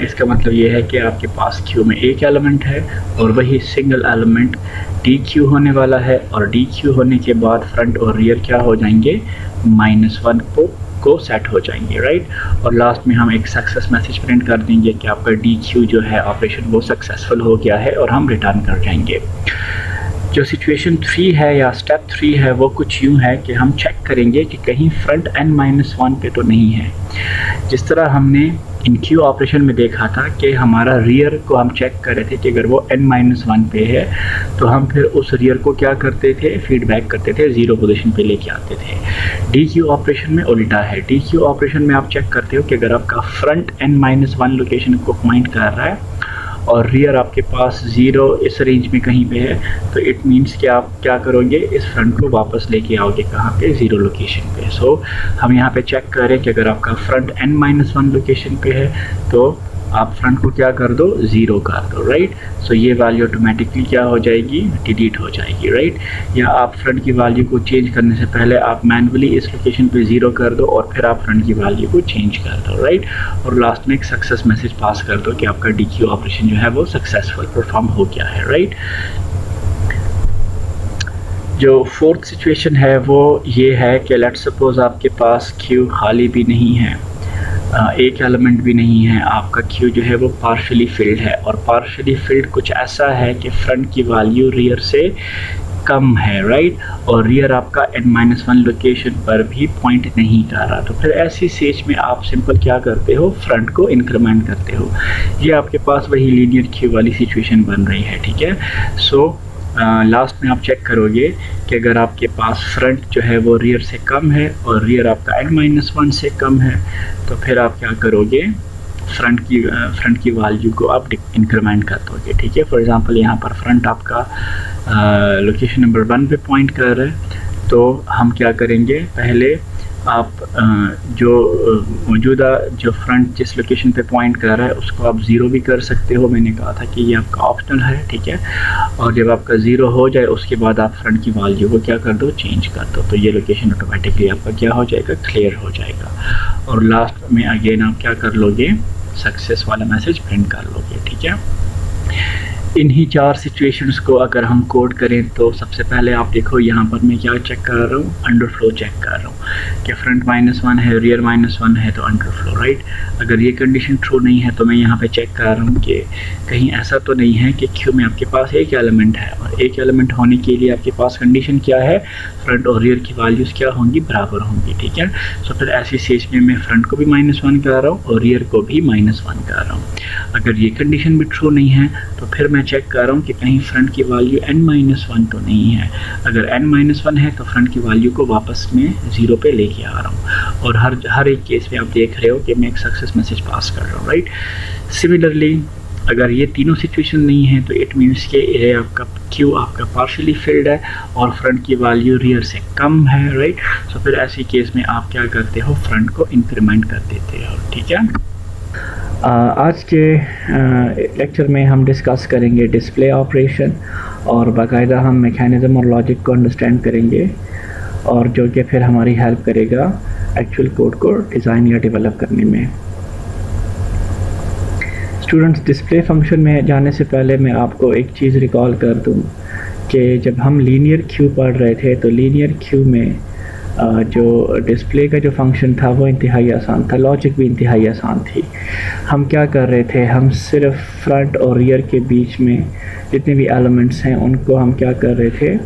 Speaker 1: इसका मतलब ये है कि आपके पास क्यू में एक एलिमेंट है और वही सिंगल एलिमेंट डी क्यू होने वाला है, और डी क्यू होने के बाद फ्रंट और रियर क्या हो जाएंगे, -1 को सेट हो जाएंगे। राइट, और लास्ट में हम एक सक्सेस मैसेज प्रिंट कर देंगे कि आपका डी क्यू जो है ऑपरेशन वो सक्सेसफुल हो गया है और हम रिटर्न कर जाएंगे। जो सिचुएशन 3 है या स्टेप 3 है वो कुछ यूँ है कि हम चेक करेंगे कि कहीं फ्रंट n-1 पे तो नहीं है। जिस तरह हमने इन क्यू ऑपरेशन में देखा था कि हमारा रियर को हम चेक कर रहे थे कि अगर वो n-1 पे है तो हम फिर उस रियर को क्या करते थे, फीडबैक करते थे, 0 पोजीशन पे लेके आते थे। डी क्यू ऑपरेशन में उल्टा है। डी क्यू ऑपरेशन में आप चेक करते हो कि अगर आपका फ्रंट n-1 लोकेशन को पॉइंट कर रहा है और रियर आपके पास 0 इस रेंज में कहीं पे है तो इट मीन्स कि आप क्या करोगे, इस फ्रंट को वापस लेके आओगे कहाँ पे, 0 लोकेशन पे। सो हम यहाँ पे चेक करें कि अगर आपका फ्रंट n-1 लोकेशन पे है तो आप फ्रंट को क्या कर दो, 0 कर दो, राइट। सो ये वैल्यू ऑटोमेटिकली क्या हो जाएगी, डिलीट हो जाएगी, राइट। या आप फ्रंट की वैल्यू को चेंज करने से पहले आप मैनुअली इस लोकेशन पे 0 कर दो और फिर आप फ्रंट की वैल्यू को चेंज कर दो, राइट। और लास्ट में एक सक्सेस मैसेज पास कर दो कि आपका DQ ऑपरेशन जो है वो सक्सेसफुल परफॉर्म हो गया है, राइट। जो फोर्थ सिचुएशन है वो ये है कि लेट्स सपोज आपके पास Q खाली भी नहीं है, एक एलिमेंट भी नहीं है, आपका Q जो है वो पार्शली फिल्ड है। और पार्शली फिल्ड कुछ ऐसा है कि फ्रंट की वैल्यू रियर से कम है, राइट। और रियर आपका n-1 लोकेशन पर भी पॉइंट नहीं कर रहा। तो फिर ऐसी स्टेज में आप सिंपल क्या करते हो, फ्रंट को इंक्रीमेंट करते हो। ये आपके पास वही लीनियर Q वाली सिचुएशन बन रही है, ठीक है। सो लास्ट में आप चेक करोगे कि अगर आपके पास फ्रंट जो है वो रियर से कम है और रियर आपका n-1 से कम है तो फिर आप क्या करोगे, फ्रंट की वैल्यू को आप इंक्रीमेंट कर दोगे, ठीक है। फॉर एग्जांपल यहाँ पर फ्रंट आपका लोकेशन नंबर 1 पे पॉइंट कर रहा है तो हम क्या करेंगे, पहले आप जो मौजूदा जो फ्रंट जिस लोकेशन पे पॉइंट कर रहा है उसको आप 0 भी कर सकते हो। मैंने कहा था कि ये आपका ऑप्शनल है, ठीक है। और जब आपका 0 हो जाए उसके बाद आप फ्रंट की वैल्यू को क्या कर दो, चेंज कर दो, तो ये लोकेशन ऑटोमेटिकली आपका क्या हो जाएगा, क्लियर हो जाएगा। और लास्ट में अगेन आप क्या कर लोगे, सक्सेस वाला मैसेज प्रिंट कर लोगे, ठीक है। इन्हीं 4 सिचुएशंस को अगर हम कोड करें तो सबसे पहले आप देखो यहाँ पर मैं क्या चेक कर रहा हूँ, अंडरफ्लो चेक कर रहा हूँ कि फ्रंट -1 है, रियर -1 है तो अंडरफ्लो, राइट। अगर ये कंडीशन ट्रू नहीं है तो मैं यहाँ पे चेक कर रहा हूँ कि कहीं ऐसा तो नहीं है कि Q में आपके पास एक एलिमेंट है और एक एलिमेंट होने के लिए आपके पास कंडीशन क्या है, फ्रंट और रियर की वैल्यूज़ क्या होंगी, बराबर होंगी, ठीक है। सो फिर ऐसी स्टेज में मैं फ्रंट को भी -1 कर रहा हूँ और रियर को भी -1 कर रहा हूँ। अगर ये कंडीशन भी ट्रू नहीं है तो फिर मैं चेक कर रहा हूँ कि कहीं फ्रंट की वैल्यू n-1 तो नहीं है। अगर n-1 है तो फ्रंट की वैल्यू को वापस में 0 पे लेके आ रहा हूँ। और हर एक केस में आप देख रहे हो कि मैं एक सक्सेस मैसेज पास कर रहा हूँ, राइट। सिमिलरली अगर ये तीनों सिचुएशन नहीं है तो इट मीन्स कि ये आपका Q आपका पार्शियली फिल्ड है और फ्रंट की वैल्यू रियर से कम है, राइट। सो फिर ऐसी केस में आप क्या करते हो, फ्रंट को इंक्रीमेंट कर देते हो, ठीक है। आज के लेक्चर में हम डिस्कस करेंगे डिस्प्ले ऑपरेशन और बाकायदा हम मैकेनिज़्म और लॉजिक को अंडरस्टैंड करेंगे और जो कि फिर हमारी हेल्प करेगा एक्चुअल कोड को डिज़ाइन या डेवलप करने में। स्टूडेंट्स, डिस्प्ले फंक्शन में जाने से पहले मैं आपको एक चीज़ रिकॉल कर दूं कि जब हम लीनियर क्यू पढ़ रहे थे तो लीनियर क्यू में जो डिस्प्ले का जो फंक्शन था वो इंतहाई आसान था, लॉजिक भी इंतहाई आसान थी। हम क्या कर रहे थे, हम सिर्फ फ्रंट और रियर के बीच में जितने भी एलिमेंट्स हैं उनको हम क्या कर रहे थे,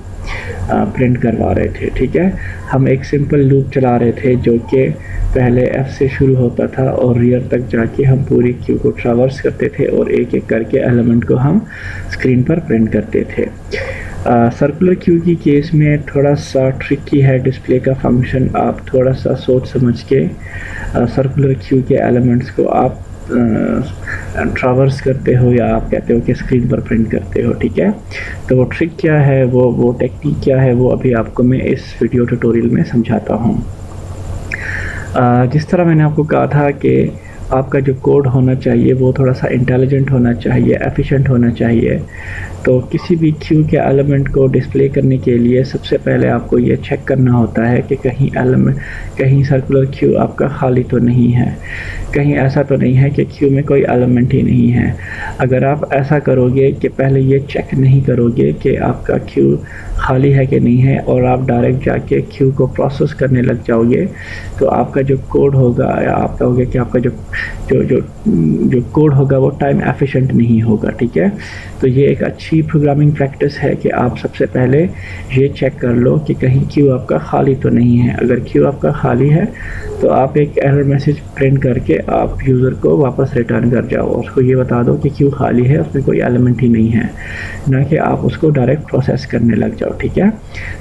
Speaker 1: प्रिंट करवा रहे थे, ठीक है। हम एक सिंपल लूप चला रहे थे जो कि पहले F से शुरू होता था और रियर तक जाके हम पूरी क्यू को ट्रैवर्स करते थे और एक एक करके एलिमेंट को हम स्क्रीन पर प्रिंट करते थे। सर्कुलर क्यू की केस में थोड़ा सा ट्रिकी है डिस्प्ले का फंक्शन। आप थोड़ा सा सोच समझ के सर्कुलर क्यू के एलिमेंट्स को आप ट्रैवर्स करते हो या आप कहते हो कि स्क्रीन पर प्रिंट करते हो, ठीक है। तो वो ट्रिक क्या है, वो टेक्निक क्या है, वो अभी आपको मैं इस वीडियो ट्यूटोरियल में समझाता हूँ। जिस तरह मैंने आपको कहा था कि आपका जो कोड होना चाहिए वो थोड़ा सा इंटेलिजेंट होना चाहिए, एफिशिएंट होना चाहिए। तो किसी भी क्यू के एलिमेंट को डिस्प्ले करने के लिए सबसे पहले आपको ये चेक करना होता है कि कहीं सर्कुलर क्यू आपका खाली तो नहीं है, कहीं ऐसा तो नहीं है कि क्यू में कोई एलिमेंट ही नहीं है। अगर आप ऐसा करोगे कि पहले ये चेक नहीं करोगे कि आपका क्यू खाली है कि नहीं है और आप डायरेक्ट जाके क्यू को प्रोसेस करने लग जाओगे तो आपका जो कोड होगा या आप कहोगे कि आपका जो जो जो जो कोड होगा वो टाइम एफिशिएंट नहीं होगा, ठीक है। तो ये एक अच्छी प्रोग्रामिंग प्रैक्टिस है कि आप सबसे पहले ये चेक कर लो कि कहीं क्यू आपका खाली तो नहीं है। अगर क्यू आपका खाली है तो आप एक एरर मैसेज प्रिंट करके आप यूज़र को वापस रिटर्न कर जाओ, उसको ये बता दो कि क्यू खाली है, उसमें कोई एलिमेंट ही नहीं है, ना कि आप उसको डायरेक्ट प्रोसेस करने लग जाओ, ठीक है।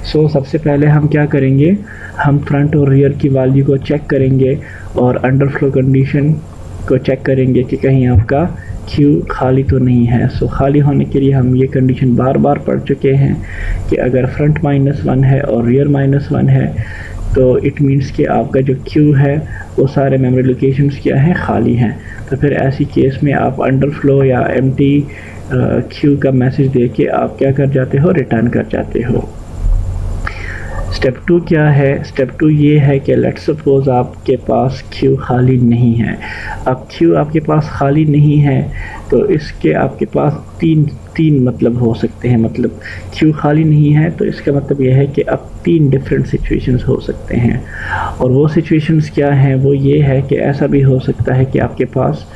Speaker 1: सो सबसे पहले हम क्या करेंगे, हम फ्रंट और रियर की वैल्यू को चेक करेंगे और अंडरफ्लो कंडीशन को चेक करेंगे कि कहीं आपका क्यू खाली तो नहीं है। सो खाली होने के लिए हम ये कंडीशन बार बार पढ़ चुके हैं कि अगर फ्रंट -1 है और रियर -1 है तो इट मीन्स कि आपका जो क्यू है वो सारे मेमोरी लोकेशंस क्या हैं, खाली हैं। तो फिर ऐसी केस में आप अंडरफ्लो या एम्प्टी क्यू का मैसेज दे के आप क्या कर जाते हो, रिटर्न कर जाते हो। स्टेप 2 क्या है, स्टेप 2 ये है कि लेट्स सपोज आपके पास क्यू खाली नहीं है। अब क्यू आपके पास खाली नहीं है तो इसके आपके पास तीन मतलब हो सकते हैं। मतलब क्यू खाली नहीं है तो इसका मतलब यह है कि अब 3 डिफरेंट सिचुएशंस हो सकते हैं। और वो सिचुएशंस क्या हैं, वो ये है कि ऐसा भी हो सकता है कि आपके पास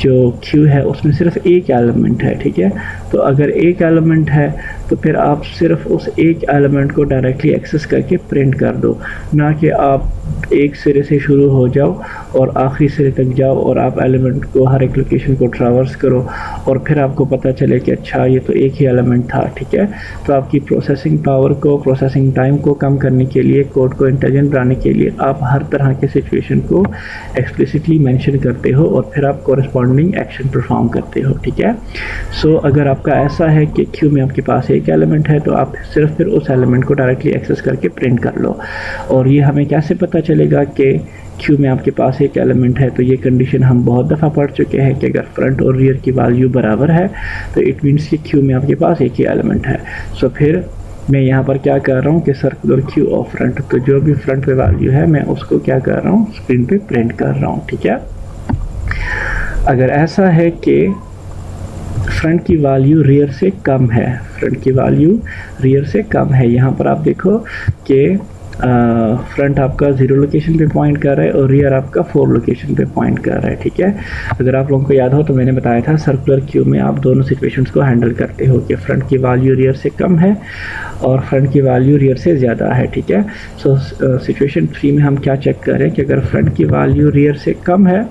Speaker 1: जो क्यू है उसमें सिर्फ एक एलिमेंट है, ठीक है। तो अगर एक एलिमेंट है तो फिर आप सिर्फ उस एक एलिमेंट को डायरेक्टली एक्सेस करके प्रिंट कर दो, ना कि आप एक सिरे से शुरू हो जाओ और आखिरी सिरे तक जाओ और आप एलिमेंट को हर एक लोकेशन को ट्रैवर्स करो और फिर आपको पता चले कि अच्छा ये तो एक ही एलिमेंट था, ठीक है। तो आपकी प्रोसेसिंग पावर को, प्रोसेसिंग टाइम को कम करने के लिए, कोड को इंटेलिजेंट बनाने के लिए आप हर तरह के सिचुएशन को एक्सप्लिसिटली मेंशन करते हो और फिर आप कोरिस्पॉन्डिंग एक्शन परफॉर्म करते हो, ठीक है। सो अगर आपका ऐसा है कि क्यू में आपके पास एक एलिमेंट है तो आप सिर्फ फिर उस एलिमेंट को डायरेक्टली एक्सेस करके प्रिंट कर लो। और ये हमें कैसे पता चलेगा कि क्यू में आपके पास एक एलिमेंट है, तो ये कंडीशन हम बहुत दफ़ा पढ़ चुके हैं कि अगर फ्रंट और रियर की वैल्यू बराबर है तो इट मीन्स कि क्यू में आपके पास एक ही एलिमेंट है। सो फिर मैं यहाँ पर क्या कर रहा हूँ कि सर्कुलर क्यू ऑफ फ्रंट, तो जो भी फ्रंट पे वैल्यू है मैं उसको क्या कर रहा हूँ, स्क्रीन पे प्रिंट कर रहा हूँ, ठीक है। अगर ऐसा है कि फ्रंट की वैल्यू रियर से कम है, फ्रंट की वैल्यू रियर से कम है, यहाँ पर आप देखो कि फ्रंट आपका 0 लोकेशन पे पॉइंट कर रहा है और रियर आपका 4 लोकेशन पे पॉइंट कर रहा है, ठीक है। अगर आप लोगों को याद हो तो मैंने बताया था सर्कुलर क्यू में आप दोनों सिचुएशंस को हैंडल करते हो कि फ्रंट की वैल्यू रियर से कम है और फ्रंट की वैल्यू रियर से ज़्यादा है, ठीक है। सो सिचुएशन 3 में हम क्या चेक कर रहे हैं कि अगर फ्रंट की वैल्यू रियर से कम है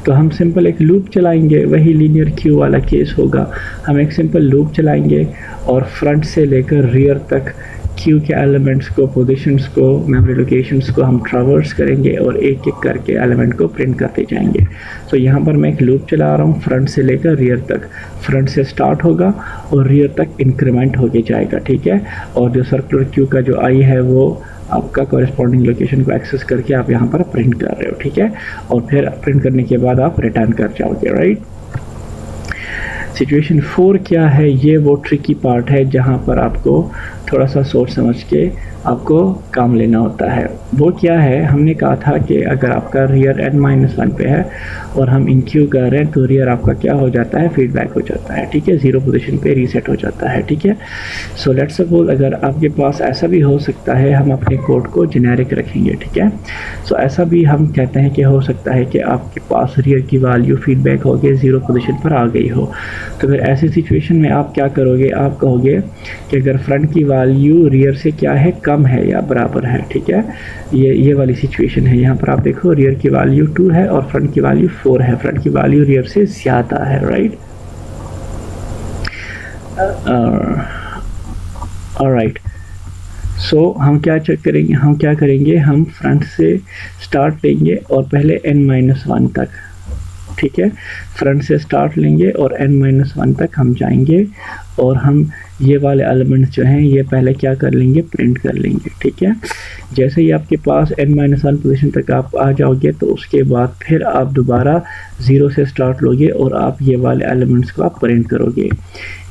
Speaker 1: तो हम सिंपल एक लूप चलाएंगे, वही लीनियर क्यू वाला केस होगा। हम एक सिंपल लूप चलाएंगे और फ्रंट से लेकर रियर तक क्यू के एलिमेंट्स को, पोजीशंस को, मेमोरी लोकेशंस को हम ट्रैवर्स करेंगे और एक एक करके एलिमेंट को प्रिंट करते जाएंगे। सो यहाँ पर मैं एक लूप चला रहा हूँ फ्रंट से लेकर रियर तक, फ्रंट से स्टार्ट होगा और रियर तक इंक्रीमेंट होके जाएगा, ठीक है। और जो सर्कुलर क्यू का जो आई है वो आपका कॉरेस्पॉन्डिंग लोकेशन को एक्सेस करके आप यहाँ पर प्रिंट कर रहे हो, ठीक है। और फिर प्रिंट करने के बाद आप रिटर्न कर जाओगे, राइट। सिचुएशन 4 क्या है, ये वो ट्रिकी पार्ट है जहाँ पर आपको थोड़ा सा सोच समझ के आपको काम लेना होता है। वो क्या है, हमने कहा था कि अगर आपका रियर n-1 पे है और हम इन क्यू कर रहे हैं तो रियर आपका क्या हो जाता है, फीडबैक हो जाता है, ठीक है, 0 पोजीशन पे रीसेट हो जाता है, ठीक है। सो लेट्स सपोज अगर आपके पास ऐसा भी हो सकता है, हम अपने कोड को जेनेरिक रखेंगे, ठीक है। सो ऐसा भी हम कहते हैं कि हो सकता है कि आपके पास रियर की वैल्यू फीडबैक हो गई 0 पोजीशन पर आ गई हो। तो फिर ऐसी सिचुएशन में आप क्या करोगे, आप कहोगे कि अगर फ्रंट की वैल्यू रियर से क्या है, कम है या बराबर है, ठीक है। ये वाली सिचुएशन है। यहाँ पर आप देखो रियर की वैल्यू 2 है और फ्रंट की वैल्यू 4 है, फ्रंट की वैल्यू रियर से ज़्यादा है, राइट। ऑलराइट, सो हम क्या चेक करेंगे, हम क्या करेंगे, हम फ्रंट से स्टार्ट लेंगे और पहले n-1 तक, ठीक है, फ्रंट से स्टार्ट लेंगे और n-1 तक हम जाएंगे और हम ये वाले एलिमेंट्स जो हैं ये पहले क्या कर लेंगे, प्रिंट कर लेंगे, ठीक है। जैसे ही आपके पास n-1 पोजीशन तक आप आ जाओगे तो उसके बाद फिर आप दोबारा 0 से स्टार्ट लोगे और आप ये वाले एलिमेंट्स को आप प्रिंट करोगे।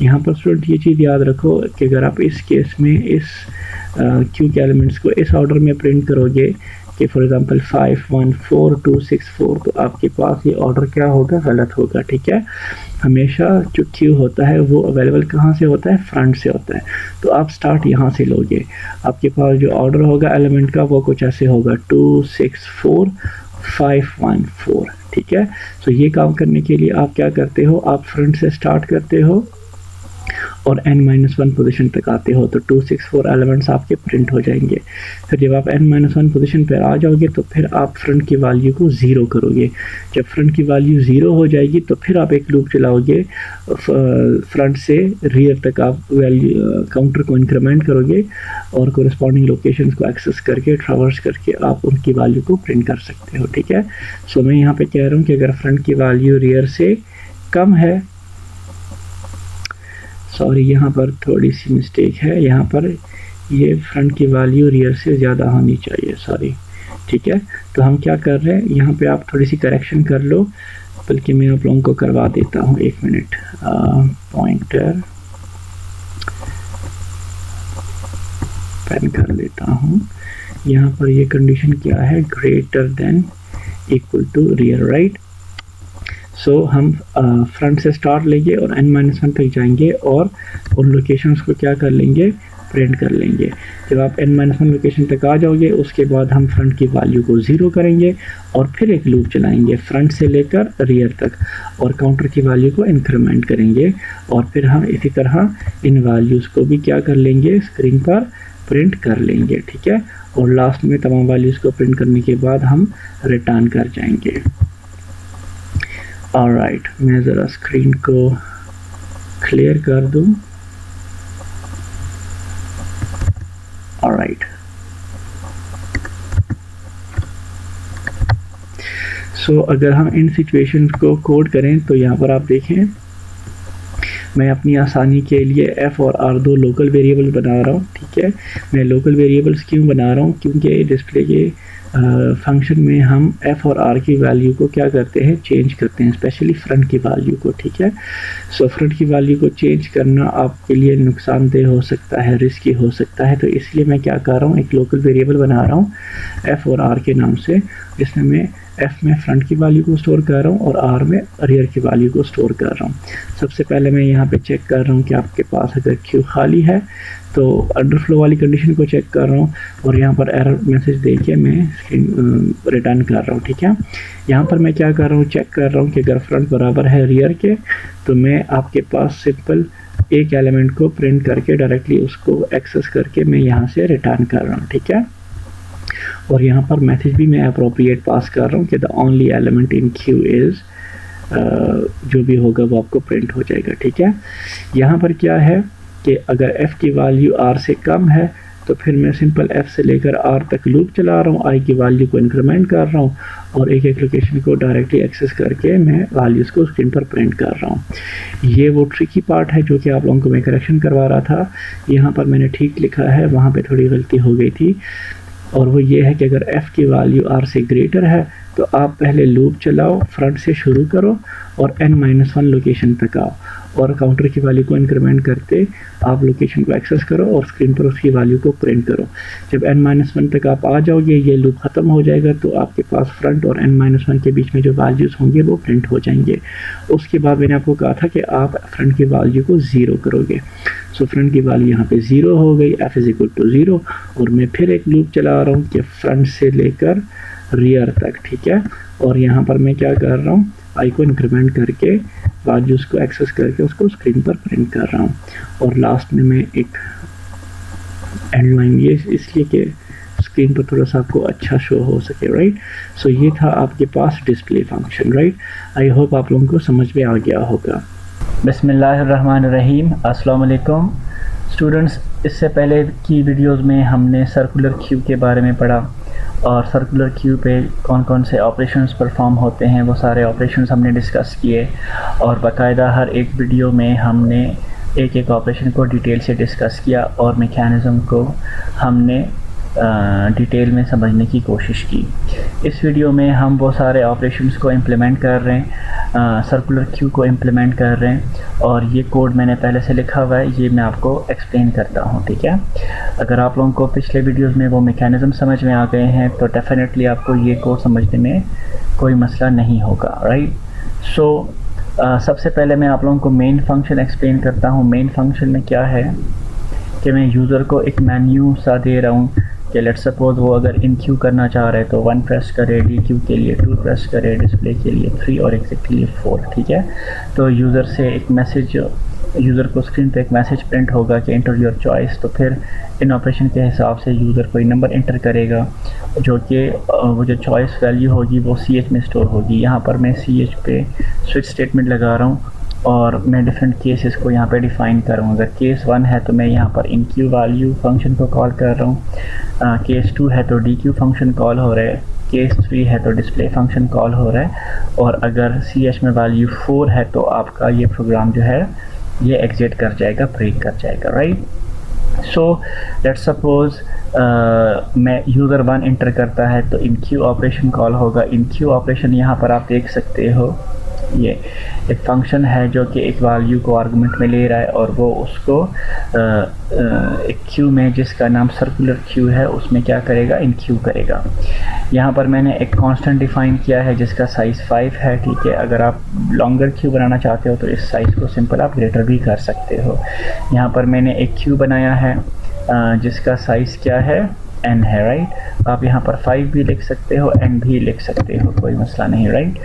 Speaker 1: यहाँ पर स्टूडेंट ये चीज़ याद रखो कि अगर आप इस केस में इस क्यू के एलिमेंट्स को इस ऑर्डर में प्रिंट करोगे कि फॉर एग्जांपल 5 1 4 2 6 4, तो आपके पास ये ऑर्डर क्या होगा, गलत होगा, ठीक है। हमेशा जो क्यू होता है वो अवेलेबल कहाँ से होता है, फ्रंट से होता है। तो आप स्टार्ट यहाँ से लोगे, आपके पास जो ऑर्डर होगा एलिमेंट का वो कुछ ऐसे होगा 2 6 4 514, ठीक है। तो ये काम करने के लिए आप क्या करते हो, आप फ्रंट से स्टार्ट करते हो और n-1 पोजीशन तक आते हो, तो 264 एलिमेंट्स आपके प्रिंट हो जाएंगे। फिर जब आप n-1 पोजीशन पर आ जाओगे तो फिर आप फ्रंट की वैल्यू को 0 करोगे। जब फ्रंट की वैल्यू 0 हो जाएगी तो फिर आप एक लूप चलाओगे, फ्रंट से रियर तक आप वैल्यू काउंटर को इंक्रीमेंट करोगे और कोरिस्पॉन्डिंग लोकेशंस को एक्सेस करके ट्रैवर्स करके आप उनकी वैल्यू को प्रिंट कर सकते हो, ठीक है। सो मैं यहाँ पे कह रहा हूँ कि अगर फ्रंट की वैल्यू रियर से कम है, सॉरी यहाँ पर थोड़ी सी मिस्टेक है, यहाँ पर ये फ्रंट की वैल्यू रियर से ज़्यादा होनी चाहिए, सॉरी, ठीक है। तो हम क्या कर रहे हैं, यहाँ पे आप थोड़ी सी करेक्शन कर लो, बल्कि मैं आप लोगों को करवा देता हूँ, 1 मिनट। पॉइंटर पेन कर लेता हूँ। यहाँ पर ये कंडीशन क्या है, greater than equal to rear, right. So हम फ्रंट से स्टार्ट लेंगे और n-1 तक जाएंगे और उन लोकेशंस को क्या कर लेंगे, प्रिंट कर लेंगे। जब आप n-1 लोकेशन तक आ जाओगे उसके बाद हम फ्रंट की वैल्यू को 0 करेंगे और फिर एक लूप चलाएंगे फ्रंट से लेकर रियर तक और काउंटर की वैल्यू को इंक्रीमेंट करेंगे और फिर हम इसी तरह इन वैल्यूज़ को भी क्या कर लेंगे, स्क्रीन पर प्रिंट कर लेंगे, ठीक है। और लास्ट में तमाम वैल्यूज़ को प्रिंट करने के बाद हम रिटर्न कर जाएंगे। ऑलराइट, मैं ज़रा स्क्रीन को क्लियर कर दूं। ऑलराइट, सो अगर हम इन सिचुएशंस को कोड करें तो यहाँ पर आप देखें, मैं अपनी आसानी के लिए f और r दो लोकल वेरिएबल बना रहा हूँ, ठीक है। मैं लोकल वेरिएबल्स क्यों बना रहा हूँ, क्योंकि डिस्प्ले के फंक्शन में हम f और r की वैल्यू को क्या करते हैं, चेंज करते हैं, स्पेशली फ्रंट की वैल्यू को, ठीक है। सो फ्रंट की वैल्यू को चेंज करना आपके लिए नुकसानदेह हो सकता है, रिस्की हो सकता है, तो इसलिए मैं क्या कर रहा हूँ, एक लोकल वेरिएबल बना रहा हूँ f और r के नाम से, जिसमें मैं f में फ्रंट की वैल्यू को स्टोर कर रहा हूँ और r में रियर की वैल्यू को स्टोर कर रहा हूँ। सबसे पहले मैं यहाँ पे चेक कर रहा हूँ कि आपके पास अगर क्यू खाली है तो अंडरफ्लो वाली कंडीशन को चेक कर रहा हूँ और यहाँ पर एरर मैसेज दे के मैं स्क्रीन रिटर्न कर रहा हूँ, ठीक है। यहाँ पर मैं क्या कर रहा हूँ, चेक कर रहा हूँ कि अगर फ्रंट बराबर है रियर के तो मैं आपके पास सिंपल एक एलिमेंट को प्रिंट करके डायरेक्टली उसको एक्सेस करके मैं यहाँ से रिटर्न कर रहा हूँ, ठीक है। और यहाँ पर मैसेज भी मैं अप्रोप्रिएट पास कर रहा हूँ कि the only element in Q is, जो भी होगा वो आपको प्रिंट हो जाएगा, ठीक है। यहाँ पर क्या है कि अगर f की वैल्यू r से कम है तो फिर मैं सिंपल f से लेकर r तक लूप चला रहा हूँ, i की वैल्यू को इंक्रीमेंट कर रहा हूँ और एक एक लोकेशन को डायरेक्टली एक्सेस करके मैं वैल्यूज़ को स्क्रीन पर प्रिंट कर रहा हूँ। ये वो ट्रिकी पार्ट है जो कि आप लोगों को मैं करेक्शन करवा रहा था। यहाँ पर मैंने ठीक लिखा है, वहाँ पे थोड़ी गलती हो गई थी, और वो ये है कि अगर f की वैल्यू r से ग्रेटर है तो आप पहले लूप चलाओ, फ्रंट से शुरू करो और n-1 लोकेशन तक आओ और काउंटर की वैल्यू को इंक्रीमेंट करते आप लोकेशन को एक्सेस करो और स्क्रीन पर उसकी वैल्यू को प्रिंट करो। जब n-1 तक आप आ जाओगे, ये लूप ख़त्म हो जाएगा तो आपके पास फ्रंट और n-1 के बीच में जो वैल्यूज़ होंगे वो प्रिंट हो जाएंगे। उसके बाद मैंने आपको कहा था कि आप फ्रंट की वैल्यू को 0 करोगे। सो फ्रंट की वैल्यू यहाँ पे 0 हो गई, f इज़ इक्वल टू 0, और मैं फिर एक लूप चला रहा हूँ कि फ्रंट से लेकर रियर तक, ठीक है। और यहाँ पर मैं क्या कर रहा हूँ, आई को इंक्रीमेंट करके वैल्यूज़ को एक्सेस करके उसको स्क्रीन पर प्रिंट कर रहा हूँ। और लास्ट में मैं एक एंड लाइन, ये इसलिए कि स्क्रीन पर थोड़ा सा आपको अच्छा शो हो सके, राइट। सो ये था आपके पास display function, right. I hope आप लोगों को समझ में आ गया होगा।
Speaker 2: बिस्मिल्लाहिर्रहमानिर्रहीम, अस्सलाम वालेकुम स्टूडेंट्स। इससे पहले की वीडियोस में हमने सर्कुलर क्यू के बारे में पढ़ा और सर्कुलर क्यू पे कौन कौन से ऑपरेशंस परफॉर्म होते हैं, वो सारे ऑपरेशंस हमने डिस्कस किए और बाकायदा हर एक वीडियो में हमने एक एक ऑपरेशन को डिटेल से डिस्कस किया और मैकेनिज़्म को हमने डिटेल में समझने की कोशिश की। इस वीडियो में हम वो सारे ऑपरेशंस को इम्प्लीमेंट कर रहे हैं, सर्कुलर क्यू को इम्प्लीमेंट कर रहे हैं, और ये कोड मैंने पहले से लिखा हुआ है, ये मैं आपको एक्सप्लेन करता हूँ, ठीक है। अगर आप लोगों को पिछले वीडियोस में वो मैकेनिज़्म समझ में आ गए हैं तो डेफिनेटली आपको ये कोड समझने में कोई मसला नहीं होगा, राइट। सो सबसे पहले मैं आप लोगों को मेन फंक्शन एक्सप्लेन करता हूँ। मेन फंक्शन में क्या है कि मैं यूज़र को एक मेन्यू सा दे रहा हूँ कि लेट्स सपोज वो अगर इन क्यू करना चाह रहे हैं तो 1 प्रेस करे, डी क्यू के लिए 2 प्रेस करे, डिस्प्ले के लिए 3 और एग्जिट के लिए 4, ठीक है। तो यूज़र से एक मैसेज, यूज़र को स्क्रीन पे एक मैसेज प्रिंट होगा कि एंटर योर चॉइस। तो फिर इन ऑपरेशन के हिसाब से यूज़र कोई नंबर एंटर करेगा जो कि वो जो चॉइस वैल्यू होगी वो CH में स्टोर होगी। यहाँ पर मैं CH पे स्विच स्टेटमेंट लगा रहा हूँ और मैं डिफरेंट केसेस को यहाँ पे डिफ़ाइन कर रहा हूँ। अगर केस 1 है तो मैं यहाँ पर इन क्यू वैल्यू फंक्शन को कॉल कर रहा हूँ, केस 2 है तो डी क्यू फंक्शन कॉल हो रहा है, केस 3 है तो डिस्प्ले फंक्शन कॉल हो रहा है, और अगर CH में वैल्यू 4 है तो आपका ये प्रोग्राम जो है ये एग्जिट कर जाएगा, ब्रेक कर जाएगा, राइट। सो लेट्स सपोज मैं यूज़र 1 इंटर करता है तो इन क्यू ऑपरेशन कॉल होगा। इन क्यू ऑपरेशन यहाँ पर आप देख सकते हो, ये एक फंक्शन है जो कि एक वैल्यू को आर्गुमेंट में ले रहा है और वो उसको एक क्यू में जिसका नाम सर्कुलर क्यू है उसमें क्या करेगा, इन क्यू करेगा। यहाँ पर मैंने एक कांस्टेंट डिफ़ाइन किया है जिसका साइज़ 5 है, ठीक है। अगर आप लॉन्गर क्यू बनाना चाहते हो तो इस साइज़ को सिंपल आप ग्रेटर भी कर सकते हो। यहाँ पर मैंने एक क्यू बनाया है जिसका साइज़ क्या है, n है, राइट। आप यहाँ पर 5 भी लिख सकते हो, n भी लिख सकते हो, कोई मसला नहीं, राइट।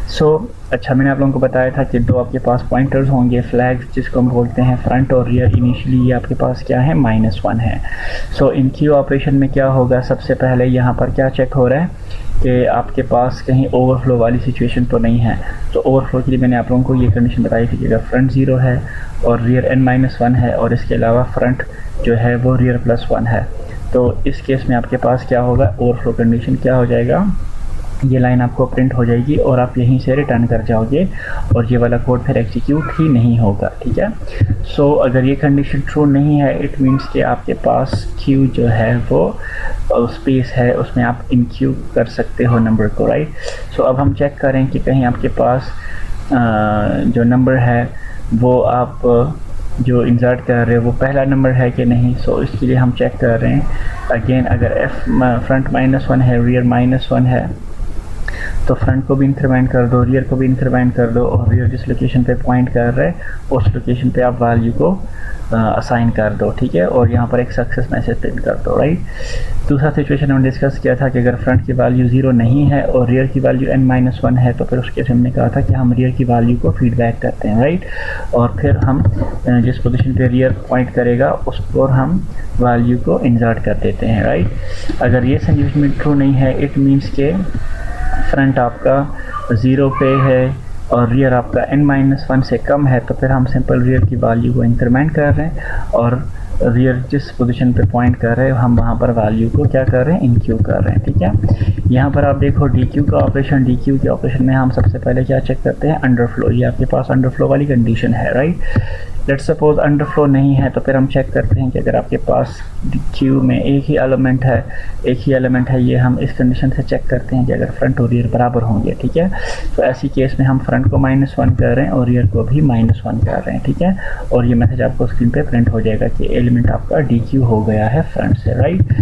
Speaker 2: सो अच्छा, मैंने आप लोगों को बताया था कि 2 आपके पास पॉइंटर्स होंगे, फ्लैग्स जिसको हम बोलते हैं फ्रंट और रियर। इनिशियली ये आपके पास क्या है, -1 है। सो इन क्यू ऑपरेशन में क्या होगा, सबसे पहले यहाँ पर क्या चेक हो रहा है कि आपके पास कहीं ओवरफ्लो वाली सिचुएशन तो नहीं है। तो ओवरफ्लो के लिए मैंने आप लोगों को ये कंडीशन बताई थी कि अगर फ्रंट 0 है और रियर n-1 है और इसके अलावा फ्रंट जो है वो रियर +1 है, तो इस केस में आपके पास क्या होगा, ओवरफ्लो कंडीशन क्या हो जाएगा, ये लाइन आपको प्रिंट हो जाएगी और आप यहीं से रिटर्न कर जाओगे और ये वाला कोड फिर एग्जीक्यूट ही नहीं होगा, ठीक है। सो अगर ये कंडीशन ट्रू नहीं है, इट मीन्स कि आपके पास क्यू जो है वो स्पेस है, उसमें आप इन क्यू कर सकते हो नंबर को, राइट। सो अब हम चेक करें कि कहीं आपके पास जो नंबर है वो आप जो इंसर्ट कर रहे हो वो पहला नंबर है कि नहीं। सो इसके लिए हम चेक कर रहे हैं अगेन, अगर फ्रंट -1 है, रियर -1 है, तो फ्रंट को भी इंक्रीमेंट कर दो, रियर को भी इंक्रीमेंट कर दो, और रियर जिस लोकेशन पे पॉइंट कर रहे हैं उस लोकेशन पे आप वैल्यू को असाइन कर दो, ठीक है, और यहाँ पर एक सक्सेस मैसेज प्रिंट कर दो, राइट। दूसरा सिचुएशन हमने डिस्कस किया था कि अगर फ्रंट की वैल्यू 0 नहीं है और रियर की वैल्यू n-1 है तो फिर उसके से हमने कहा था कि हम रियर की वैल्यू को फीडबैक करते हैं, राइट, और फिर हम जिस पोजीशन पे रियर पॉइंट करेगा उस पर हम वैल्यू को इंसर्ट कर देते हैं, राइट। अगर ये कंडीशन ट्रू नहीं है, इट मीन्स के फ्रंट आपका 0 पे है और रियर आपका n-1 से कम है, तो फिर हम सिंपल रियर की वैल्यू को इंक्रीमेंट कर रहे हैं और रियर जिस पोजीशन पे पॉइंट कर रहे हैं हम वहाँ पर वैल्यू को क्या कर रहे हैं, इन क्यू कर रहे हैं, ठीक है। यहाँ पर आप देखो डी क्यू का ऑपरेशन, डी क्यू के ऑपरेशन में हम सबसे पहले क्या चेक करते हैं, अंडरफ्लो। ये आपके पास अंडरफ्लो वाली कंडीशन है, राइट। लेट्स सपोज अंडरफ्लो नहीं है तो फिर हम चेक करते हैं कि अगर आपके पास क्यू में एक ही एलिमेंट है, ये हम इस कंडीशन से चेक करते हैं कि अगर फ्रंट और रियर बराबर होंगे, ठीक है। तो ऐसी केस में हम फ्रंट को -1 कर रहे हैं और रियर को भी -1 कर रहे हैं, ठीक है, और ये मैसेज आपको स्क्रीन पे प्रिंट हो जाएगा कि एलिमेंट आपका डी क्यू हो गया है फ्रंट से, राइट।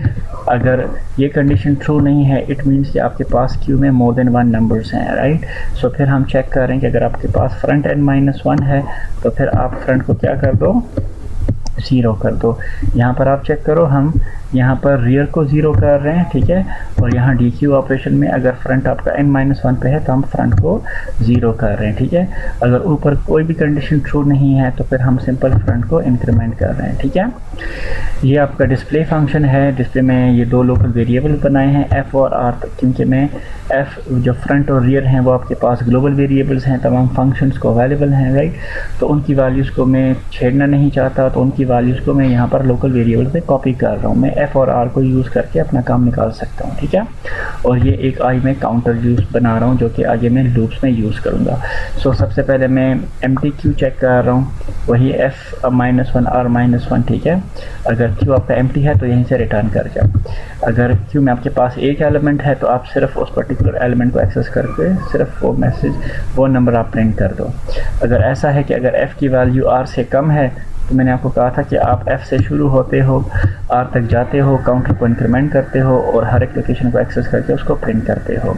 Speaker 2: अगर ये कंडीशन ट्रू नहीं है, इट मीन्स कि आपके पास क्यू में मोर देन 1 नंबर्स हैं, राइट। सो फिर हम चेक करें कि अगर आपके पास फ्रंट n-1 है तो फिर आप फ्रंट को क्या कर दो, 0 कर दो। यहाँ पर आप चेक करो, हम यहाँ पर रियर को 0 कर रहे हैं, ठीक है, और यहाँ डी क्यू ऑपरेशन में अगर फ्रंट आपका n-1 पे है तो हम फ्रंट को 0 कर रहे हैं, ठीक है। अगर ऊपर कोई भी कंडीशन ट्रू नहीं है तो फिर हम सिंपल फ्रंट को इंक्रीमेंट कर रहे हैं, ठीक है। ये आपका डिस्प्ले फंक्शन है। डिस्प्ले में ये 2 लोकल वेरिएबल बनाए हैं, f और r, क्योंकि मैं f जो फ्रंट और रियर हैं वो आपके पास ग्लोबल वेरिएबल्स हैं, तमाम फंक्शंस को अवेलेबल हैं, राइट। तो उनकी वैल्यूज़ को मैं छेड़ना नहीं चाहता, तो उनकी वैल्यूज़ को मैं यहाँ पर लोकल वेरिएबल पे कॉपी कर रहा हूँ। मैं f और r को यूज़ करके अपना काम निकाल सकता हूँ, ठीक है। और ये एक आई में काउंटर यूज़ बना रहा हूँ जो कि आगे मैं लूप्स में यूज़ करूँगा। सो सबसे पहले मैं एम्प्टी क्यू चेक कर रहा हूँ, वही f-1 r-1, ठीक है। अगर क्यू आपका एम्प्टी है तो यहीं से रिटर्न कर जाओ। अगर क्यू में आपके पास एक एलिमेंट है तो आप सिर्फ उस पर्टिकुलर एलिमेंट को एक्सेस करके सिर्फ वो नंबर आप प्रिंट कर दो। अगर ऐसा है कि अगर f की वैल्यू r से कम है तो मैंने आपको कहा था कि आप f से शुरू होते हो, r तक जाते हो, काउंटर को इंक्रीमेंट करते हो और हर एक लोकेशन को एक्सेस करके उसको प्रिंट करते हो।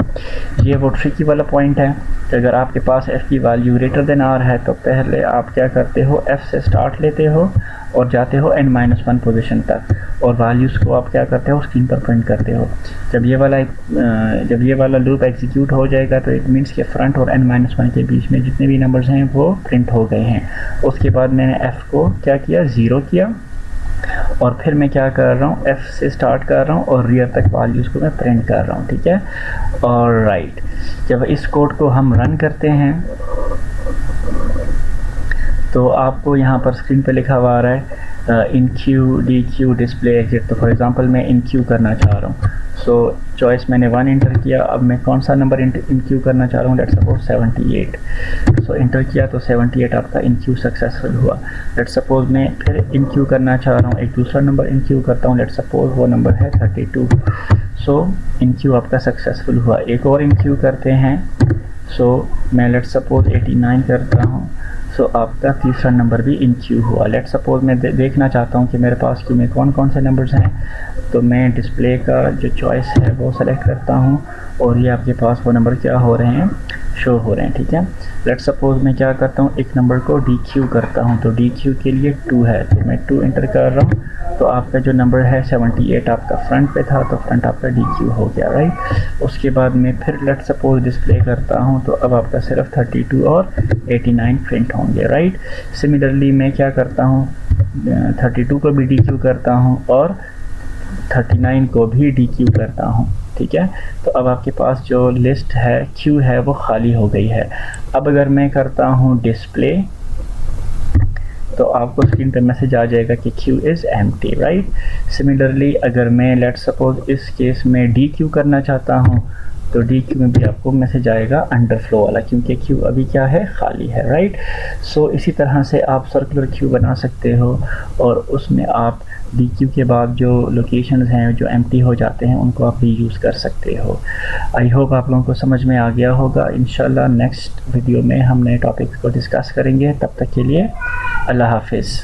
Speaker 2: ये वो ट्रिकी वाला पॉइंट है कि अगर आपके पास f की वैल्यू ग्रेटर देन r है तो पहले आप क्या करते हो, f से स्टार्ट लेते हो और जाते हो n-1 पोजीशन तक, और वैल्यूज़ को आप क्या करते हो, स्क्रीन पर प्रिंट करते हो। जब ये वाला लूप एग्जीक्यूट हो जाएगा तो इट मीन्स के फ्रंट और n-1 के बीच में जितने भी नंबर्स हैं वो प्रिंट हो गए हैं। उसके बाद मैंने f को क्या किया, 0 किया, और फिर मैं क्या कर रहा हूँ, f से स्टार्ट कर रहा हूँ और रियर तक वैल्यूज़ को मैं प्रिंट कर रहा हूँ, ठीक है। और राइट, जब इस कोड को हम रन करते हैं तो आपको यहाँ पर स्क्रीन पे लिखा हुआ आ रहा है enqueue, dequeue, display exit. तो फॉर एग्जांपल मैं इन क्यू करना चाह रहा हूँ, सो चॉइस मैंने 1 इंटर किया। अब मैं कौन सा नंबर इन क्यू करना चाह रहा हूँ, लेट्स सपोज 78। सो इंटर किया तो 78 आपका इन क्यू सक्सेसफुल हुआ। लेट्स सपोज मैं फिर इन क्यू करना चाह रहा हूँ, एक दूसरा नंबर इन क्यू करता हूँ, लेट्स सपोज वो नंबर है 32। सो इन क्यू आपका सक्सेसफुल हुआ। एक और इन क्यू करते हैं, सो मैं लेट्स सपोज 89 करता हूँ, सो आपका तीसरा नंबर भी इन क्यू हुआ। लेट्स सपोज मैं देखना चाहता हूँ कि मेरे पास क्यू में कौन कौन से नंबर्स हैं, तो मैं डिस्प्ले का जो चॉइस है वो सेलेक्ट करता हूँ और ये आपके पास वो नंबर क्या हो रहे हैं, शो हो रहे हैं, ठीक है। लेट्स सपोज मैं क्या करता हूँ, एक नंबर को डी क्यू करता हूँ, तो डी क्यू के लिए 2 है, तो मैं 2 इंटर कर रहा हूँ। तो आपका जो नंबर है 78 आपका फ्रंट पे था, तो फ्रंट आपका डी क्यू हो गया, राइट। उसके बाद मैं फिर लेट्स सपोज डिस्प्ले करता हूँ, तो अब आपका सिर्फ 32 और 89 प्रिंट होंगे, राइट। सिमिलरली मैं क्या करता हूँ, 32 को भी डी क्यू करता हूँ और 39 को भी डी क्यू करता हूँ, ठीक है। तो अब आपके पास जो लिस्ट है, क्यू है, वो खाली हो गई है। अब अगर मैं करता हूँ डिस्प्ले, तो आपको स्क्रीन पर मैसेज आ जाएगा कि Q is empty, right. Similarly अगर मैं लेट्स सपोज इस केस में डी क्यू करना चाहता हूँ, तो डी क्यू में भी आपको मैसेज आएगा अंडरफ्लो वाला, क्योंकि क्यू अभी क्या है, खाली है, राइट। सो इसी तरह से आप सर्कुलर क्यू बना सकते हो और उसमें आप डी क्यू के बाद जो लोकेशंस हैं जो एम्प्टी हो जाते हैं उनको आप रीयूज़ कर सकते हो। आई होप आप लोगों को समझ में आ गया होगा। इंशाल्लाह नेक्स्ट वीडियो में हम नए टॉपिक को डिस्कस करेंगे। तब तक के लिए अल्लाह हाफिज़।